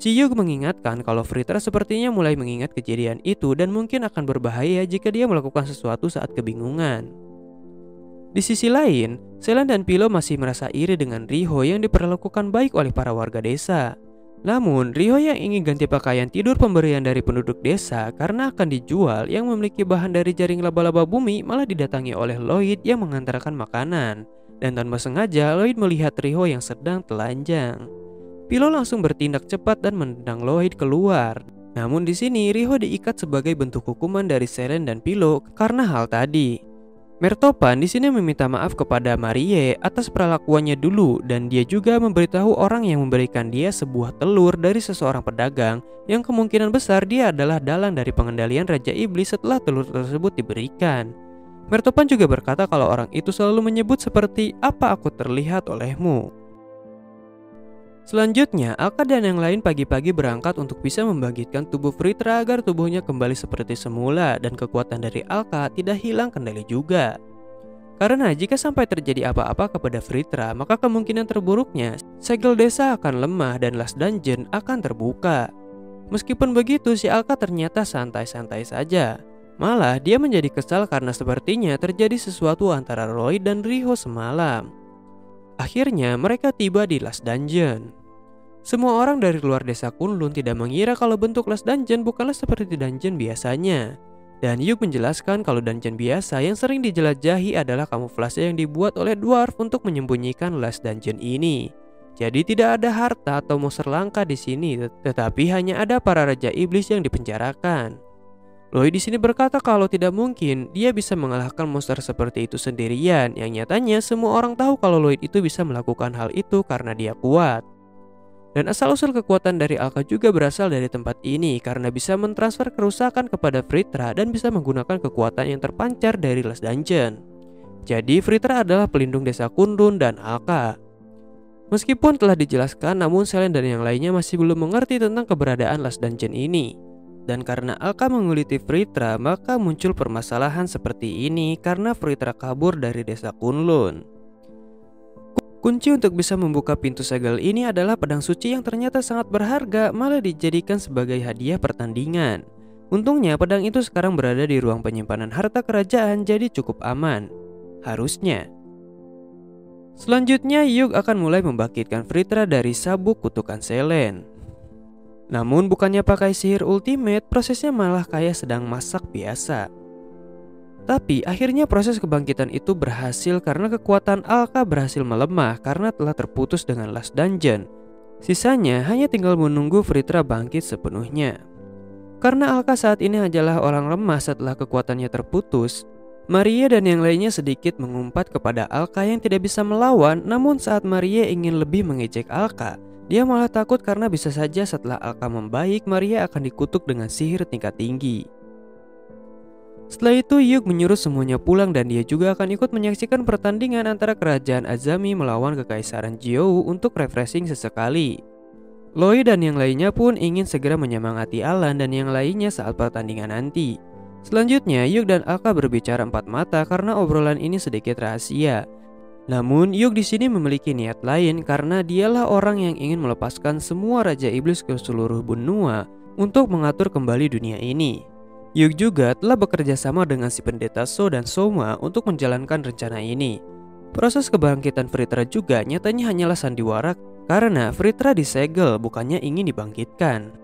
Si Yug mengingatkan kalau Fritra sepertinya mulai mengingat kejadian itu dan mungkin akan berbahaya jika dia melakukan sesuatu saat kebingungan. Di sisi lain, Selen dan Philo masih merasa iri dengan Riho yang diperlakukan baik oleh para warga desa. Namun, Riho yang ingin ganti pakaian tidur pemberian dari penduduk desa karena akan dijual yang memiliki bahan dari jaring laba-laba bumi malah didatangi oleh Lloyd yang mengantarkan makanan. Dan tanpa sengaja, Lloyd melihat Riho yang sedang telanjang. Philo langsung bertindak cepat dan menendang Lloyd keluar. Namun di sini, Riho diikat sebagai bentuk hukuman dari Selen dan Philo karena hal tadi. Mertopan di sini meminta maaf kepada Marie atas perlakuannya dulu dan dia juga memberitahu orang yang memberikan dia sebuah telur dari seseorang pedagang yang kemungkinan besar dia adalah dalang dari pengendalian Raja Iblis setelah telur tersebut diberikan. Mertopan juga berkata kalau orang itu selalu menyebut seperti apa aku terlihat olehmu. Selanjutnya, Alka dan yang lain pagi-pagi berangkat untuk bisa membangkitkan tubuh Fritra agar tubuhnya kembali seperti semula dan kekuatan dari Alka tidak hilang kendali juga. Karena jika sampai terjadi apa-apa kepada Fritra, maka kemungkinan terburuknya segel desa akan lemah dan Last Dungeon akan terbuka. Meskipun begitu, si Alka ternyata santai-santai saja. Malah dia menjadi kesal karena sepertinya terjadi sesuatu antara Roy dan Riho semalam. Akhirnya mereka tiba di Last Dungeon. Semua orang dari luar desa Kunlun tidak mengira kalau bentuk Last Dungeon bukanlah seperti dungeon biasanya. Dan Yug menjelaskan kalau dungeon biasa yang sering dijelajahi adalah kamuflase yang dibuat oleh dwarf untuk menyembunyikan Last Dungeon ini. Jadi tidak ada harta atau monster langka di sini, tetapi hanya ada para raja iblis yang dipenjarakan. Lloyd di sini berkata kalau tidak mungkin dia bisa mengalahkan monster seperti itu sendirian, yang nyatanya semua orang tahu kalau Lloyd itu bisa melakukan hal itu karena dia kuat. Dan asal-usul kekuatan dari Alka juga berasal dari tempat ini karena bisa mentransfer kerusakan kepada Fritra dan bisa menggunakan kekuatan yang terpancar dari Last Dungeon. Jadi Fritra adalah pelindung desa Kunlun dan Alka. Meskipun telah dijelaskan, namun Selen dan yang lainnya masih belum mengerti tentang keberadaan Last Dungeon ini. Dan karena Alka menguliti Fritra, maka muncul permasalahan seperti ini karena Fritra kabur dari desa Kunlun. Kunci untuk bisa membuka pintu segel ini adalah pedang suci yang ternyata sangat berharga malah dijadikan sebagai hadiah pertandingan. Untungnya pedang itu sekarang berada di ruang penyimpanan harta kerajaan jadi cukup aman. Harusnya. Selanjutnya Yug akan mulai membangkitkan Fritra dari sabuk kutukan Selen. Namun bukannya pakai sihir ultimate, prosesnya malah kayak sedang masak biasa. Tapi akhirnya proses kebangkitan itu berhasil karena kekuatan Alka berhasil melemah karena telah terputus dengan Last Dungeon. Sisanya hanya tinggal menunggu Fritra bangkit sepenuhnya. Karena Alka saat ini adalah orang lemah setelah kekuatannya terputus, Marie dan yang lainnya sedikit mengumpat kepada Alka yang tidak bisa melawan. Namun saat Marie ingin lebih mengejek Alka, dia malah takut karena bisa saja setelah Alka membaik, Marie akan dikutuk dengan sihir tingkat tinggi. Setelah itu Yug menyuruh semuanya pulang dan dia juga akan ikut menyaksikan pertandingan antara kerajaan Azami melawan kekaisaran Jiou untuk refreshing sesekali. Lloyd dan yang lainnya pun ingin segera menyemangati Alan dan yang lainnya saat pertandingan nanti. Selanjutnya Yug dan Alka berbicara empat mata karena obrolan ini sedikit rahasia. Namun Yug di sini memiliki niat lain karena dialah orang yang ingin melepaskan semua Raja Iblis ke seluruh benua untuk mengatur kembali dunia ini. Yug juga telah bekerja sama dengan si pendeta So dan Soma untuk menjalankan rencana ini. Proses kebangkitan Vritra juga nyatanya hanyalah sandiwara karena Vritra disegel bukannya ingin dibangkitkan.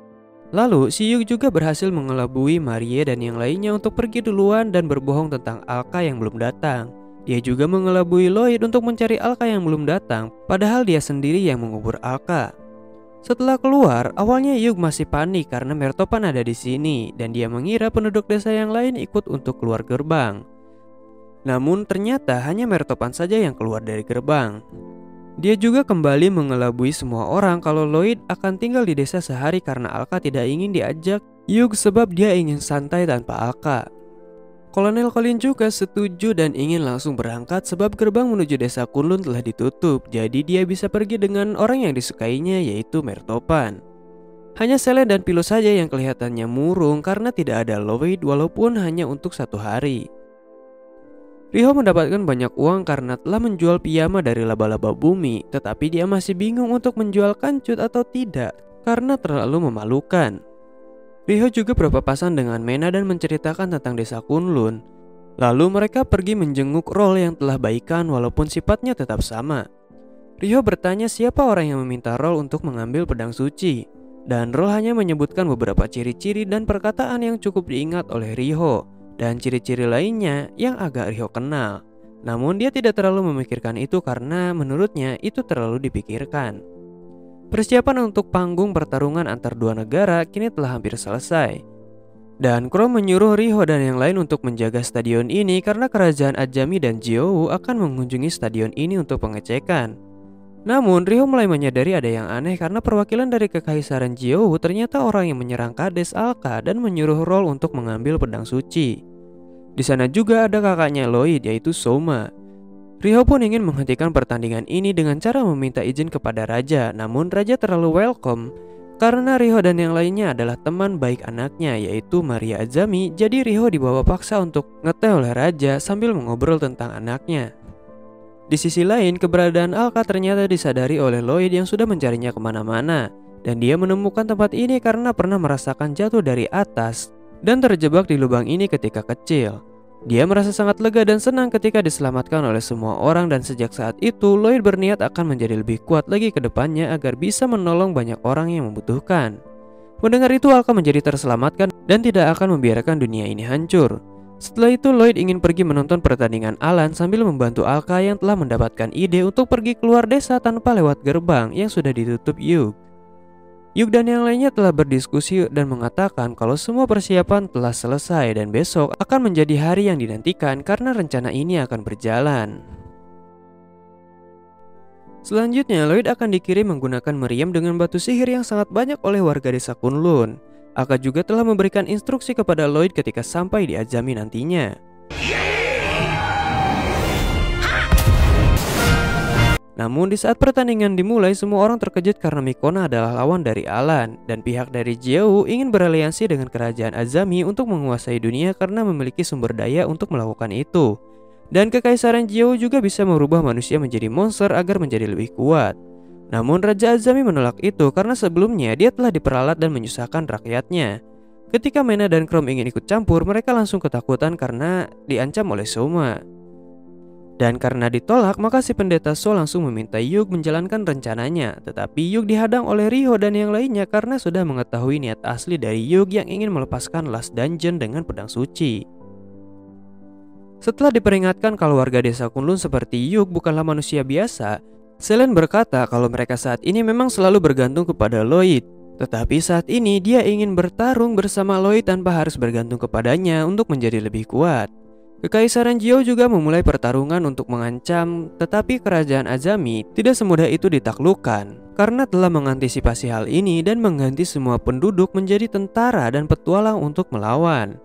Lalu si Yug juga berhasil mengelabui Marie dan yang lainnya untuk pergi duluan dan berbohong tentang Alka yang belum datang. Dia juga mengelabui Lloyd untuk mencari Alka yang belum datang, padahal dia sendiri yang mengubur Alka. Setelah keluar, awalnya Yug masih panik karena Mertopan ada di sini dan dia mengira penduduk desa yang lain ikut untuk keluar gerbang. Namun ternyata hanya Mertopan saja yang keluar dari gerbang. Dia juga kembali mengelabui semua orang kalau Lloyd akan tinggal di desa sehari karena Alka tidak ingin diajak Yug sebab dia ingin santai tanpa Alka. Kolonel Colin juga setuju dan ingin langsung berangkat sebab gerbang menuju desa Kunlun telah ditutup, jadi dia bisa pergi dengan orang yang disukainya yaitu Mertopan. Hanya Selene dan Pilo saja yang kelihatannya murung karena tidak ada Lloyd walaupun hanya untuk 1 hari. Riho mendapatkan banyak uang karena telah menjual piyama dari laba-laba bumi, tetapi dia masih bingung untuk menjual kancut atau tidak karena terlalu memalukan. Riho juga berpapasan dengan Mena dan menceritakan tentang desa Kunlun. Lalu mereka pergi menjenguk Roll yang telah baikan walaupun sifatnya tetap sama. Riho bertanya siapa orang yang meminta Roll untuk mengambil pedang suci, dan Roll hanya menyebutkan beberapa ciri-ciri dan perkataan yang cukup diingat oleh Riho dan ciri-ciri lainnya yang agak Riho kenal. Namun dia tidak terlalu memikirkan itu karena menurutnya itu terlalu dipikirkan. Persiapan untuk panggung pertarungan antar dua negara kini telah hampir selesai. Dan Crow menyuruh Riho dan yang lain untuk menjaga stadion ini karena kerajaan Ajami dan Jiou akan mengunjungi stadion ini untuk pengecekan. Namun Riho mulai menyadari ada yang aneh karena perwakilan dari kekaisaran Jiou ternyata orang yang menyerang Kades Alka dan menyuruh Roll untuk mengambil pedang suci. Di sana juga ada kakaknya Lloyd yaitu Soma. Riho pun ingin menghentikan pertandingan ini dengan cara meminta izin kepada Raja, namun Raja terlalu welcome karena Riho dan yang lainnya adalah teman baik anaknya yaitu Maria Azami, jadi Riho dibawa paksa untuk ngeteh oleh Raja sambil mengobrol tentang anaknya. Di sisi lain, keberadaan Alka ternyata disadari oleh Lloyd yang sudah mencarinya kemana-mana, dan dia menemukan tempat ini karena pernah merasakan jatuh dari atas dan terjebak di lubang ini ketika kecil. Dia merasa sangat lega dan senang ketika diselamatkan oleh semua orang dan sejak saat itu Lloyd berniat akan menjadi lebih kuat lagi ke depannya agar bisa menolong banyak orang yang membutuhkan. Mendengar itu Alka menjadi terselamatkan dan tidak akan membiarkan dunia ini hancur. Setelah itu Lloyd ingin pergi menonton pertandingan Alan sambil membantu Alka yang telah mendapatkan ide untuk pergi keluar desa tanpa lewat gerbang yang sudah ditutup Yug. Yug dan yang lainnya telah berdiskusi dan mengatakan kalau semua persiapan telah selesai dan besok akan menjadi hari yang dinantikan karena rencana ini akan berjalan. Selanjutnya Lloyd akan dikirim menggunakan meriam dengan batu sihir yang sangat banyak oleh warga desa Kunlun. Alka juga telah memberikan instruksi kepada Lloyd ketika sampai di Azami nantinya. Namun di saat pertandingan dimulai, semua orang terkejut karena Mikona adalah lawan dari Alan, dan pihak dari Jiou ingin beraliansi dengan kerajaan Azami untuk menguasai dunia karena memiliki sumber daya untuk melakukan itu. Dan kekaisaran Jiou juga bisa merubah manusia menjadi monster agar menjadi lebih kuat. Namun Raja Azami menolak itu karena sebelumnya dia telah diperalat dan menyusahkan rakyatnya. Ketika Mena dan Chrome ingin ikut campur, mereka langsung ketakutan karena diancam oleh Soma. Dan karena ditolak, maka si pendeta So langsung meminta Yug menjalankan rencananya. Tetapi Yug dihadang oleh Riho dan yang lainnya karena sudah mengetahui niat asli dari Yug yang ingin melepaskan Last Dungeon dengan pedang suci. Setelah diperingatkan kalau warga desa Kunlun seperti Yug bukanlah manusia biasa, Selene berkata kalau mereka saat ini memang selalu bergantung kepada Lloyd. Tetapi saat ini dia ingin bertarung bersama Lloyd tanpa harus bergantung kepadanya untuk menjadi lebih kuat. Kekaisaran Jiou juga memulai pertarungan untuk mengancam, tetapi kerajaan Azami tidak semudah itu ditaklukkan karena telah mengantisipasi hal ini dan mengganti semua penduduk menjadi tentara dan petualang untuk melawan.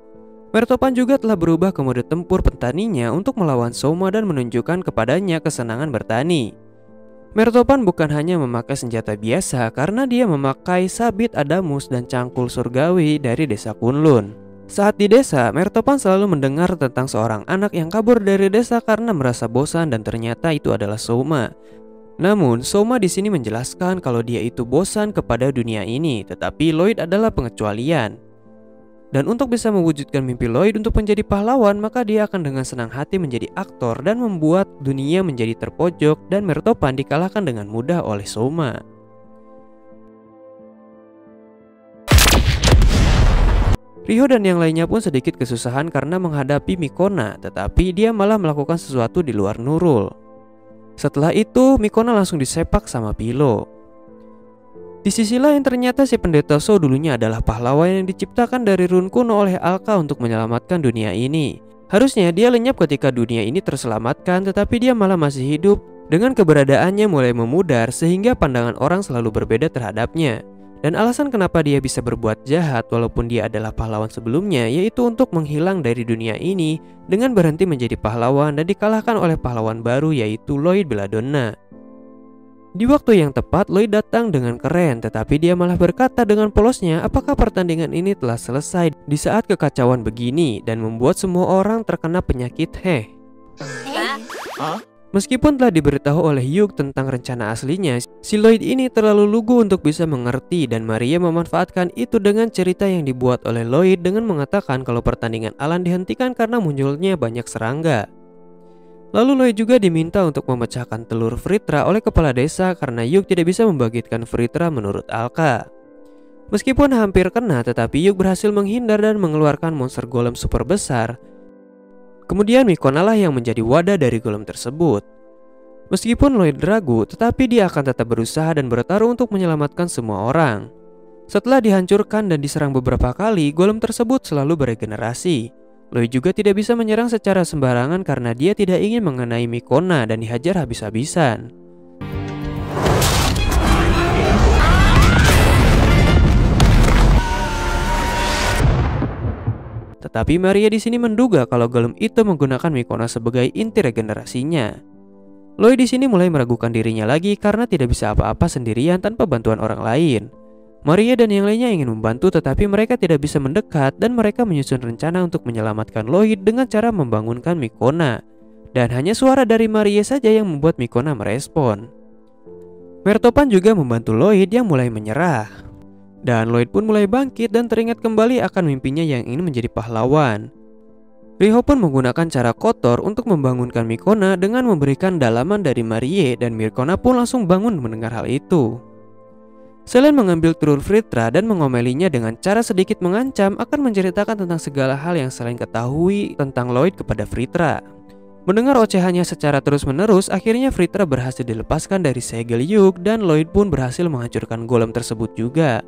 Mertopan juga telah berubah ke mode tempur petaninya untuk melawan Soma dan menunjukkan kepadanya kesenangan bertani. Mertopan bukan hanya memakai senjata biasa karena dia memakai sabit Adamus dan cangkul surgawi dari desa Kunlun. Saat di desa, Mertopan selalu mendengar tentang seorang anak yang kabur dari desa karena merasa bosan dan ternyata itu adalah Soma. Namun, Soma di sini menjelaskan kalau dia itu bosan kepada dunia ini, tetapi Lloyd adalah pengecualian. Dan untuk bisa mewujudkan mimpi Lloyd untuk menjadi pahlawan, maka dia akan dengan senang hati menjadi aktor dan membuat dunia menjadi terpojok dan Mertopan dikalahkan dengan mudah oleh Soma. Riho dan yang lainnya pun sedikit kesusahan karena menghadapi Mikona, tetapi dia malah melakukan sesuatu di luar Nurul. Setelah itu, Mikona langsung disepak sama Pilo. Di sisi lain ternyata si pendeta So dulunya adalah pahlawan yang diciptakan dari run kuno oleh Alka untuk menyelamatkan dunia ini. Harusnya dia lenyap ketika dunia ini terselamatkan, tetapi dia malah masih hidup. Dengan keberadaannya mulai memudar sehingga pandangan orang selalu berbeda terhadapnya. Dan alasan kenapa dia bisa berbuat jahat walaupun dia adalah pahlawan sebelumnya yaitu untuk menghilang dari dunia ini dengan berhenti menjadi pahlawan dan dikalahkan oleh pahlawan baru yaitu Lloyd Belladonna. Di waktu yang tepat, Lloyd datang dengan keren, tetapi dia malah berkata dengan polosnya apakah pertandingan ini telah selesai di saat kekacauan begini dan membuat semua orang terkena penyakit heh. Meskipun telah diberitahu oleh Hugh tentang rencana aslinya, si Lloyd ini terlalu lugu untuk bisa mengerti dan Maria memanfaatkan itu dengan cerita yang dibuat oleh Lloyd dengan mengatakan kalau pertandingan Alan dihentikan karena munculnya banyak serangga. Lalu Lloyd juga diminta untuk memecahkan telur Fritra oleh kepala desa karena Hugh tidak bisa membangkitkan Fritra menurut Alka. Meskipun hampir kena, tetapi Hugh berhasil menghindar dan mengeluarkan monster golem super besar. Kemudian Mikona lah yang menjadi wadah dari golem tersebut. Meskipun Lloyd ragu, tetapi dia akan tetap berusaha dan bertaruh untuk menyelamatkan semua orang. Setelah dihancurkan dan diserang beberapa kali, golem tersebut selalu beregenerasi. Lloyd juga tidak bisa menyerang secara sembarangan karena dia tidak ingin mengenai Mikona dan dihajar habis-habisan. Tetapi Maria di sini menduga kalau golem itu menggunakan Mikona sebagai inti regenerasinya. Lloyd di sini mulai meragukan dirinya lagi karena tidak bisa apa-apa sendirian tanpa bantuan orang lain. Maria dan yang lainnya ingin membantu tetapi mereka tidak bisa mendekat dan mereka menyusun rencana untuk menyelamatkan Lloyd dengan cara membangunkan Mikona. Dan hanya suara dari Maria saja yang membuat Mikona merespon. Mertopan juga membantu Lloyd yang mulai menyerah. Dan Lloyd pun mulai bangkit dan teringat kembali akan mimpinya yang ingin menjadi pahlawan. Riho pun menggunakan cara kotor untuk membangunkan Mikona dengan memberikan dalaman dari Maria dan Mikona pun langsung bangun mendengar hal itu. Selain mengambil telur Fritra dan mengomelinya dengan cara sedikit mengancam akan menceritakan tentang segala hal yang Selene ketahui tentang Lloyd kepada Fritra. Mendengar ocehannya secara terus-menerus, akhirnya Fritra berhasil dilepaskan dari segel Hugh dan Lloyd pun berhasil menghancurkan golem tersebut juga.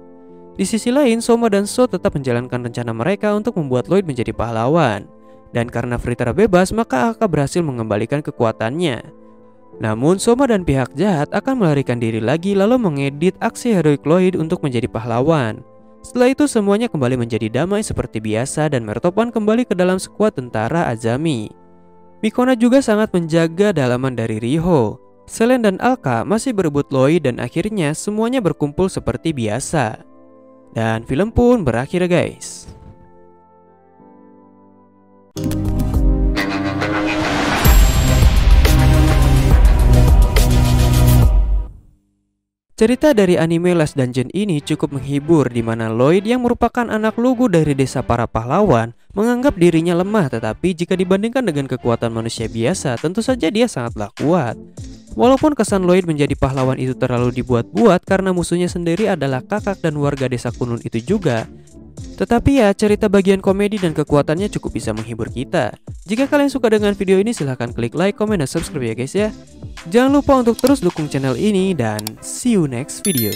Di sisi lain, Soma dan So tetap menjalankan rencana mereka untuk membuat Lloyd menjadi pahlawan. Dan karena Fritra bebas, maka Alka berhasil mengembalikan kekuatannya. Namun Soma dan pihak jahat akan melarikan diri lagi lalu mengedit aksi heroik Lloyd untuk menjadi pahlawan. Setelah itu semuanya kembali menjadi damai seperti biasa dan Mertopan kembali ke dalam skuad tentara Azami. Mikona juga sangat menjaga dalaman dari Riho. Selene dan Alka masih berebut Lloyd dan akhirnya semuanya berkumpul seperti biasa. Dan film pun berakhir guys. Cerita dari anime Last Dungeon ini cukup menghibur di mana Lloyd yang merupakan anak lugu dari desa para pahlawan menganggap dirinya lemah, tetapi jika dibandingkan dengan kekuatan manusia biasa tentu saja dia sangatlah kuat. Walaupun kesan Lloyd menjadi pahlawan itu terlalu dibuat-buat karena musuhnya sendiri adalah kakak dan warga desa Kunlun itu juga, tetapi ya cerita bagian komedi dan kekuatannya cukup bisa menghibur kita. Jika kalian suka dengan video ini silahkan klik like, comment, dan subscribe ya guys ya. Jangan lupa untuk terus dukung channel ini dan see you next video.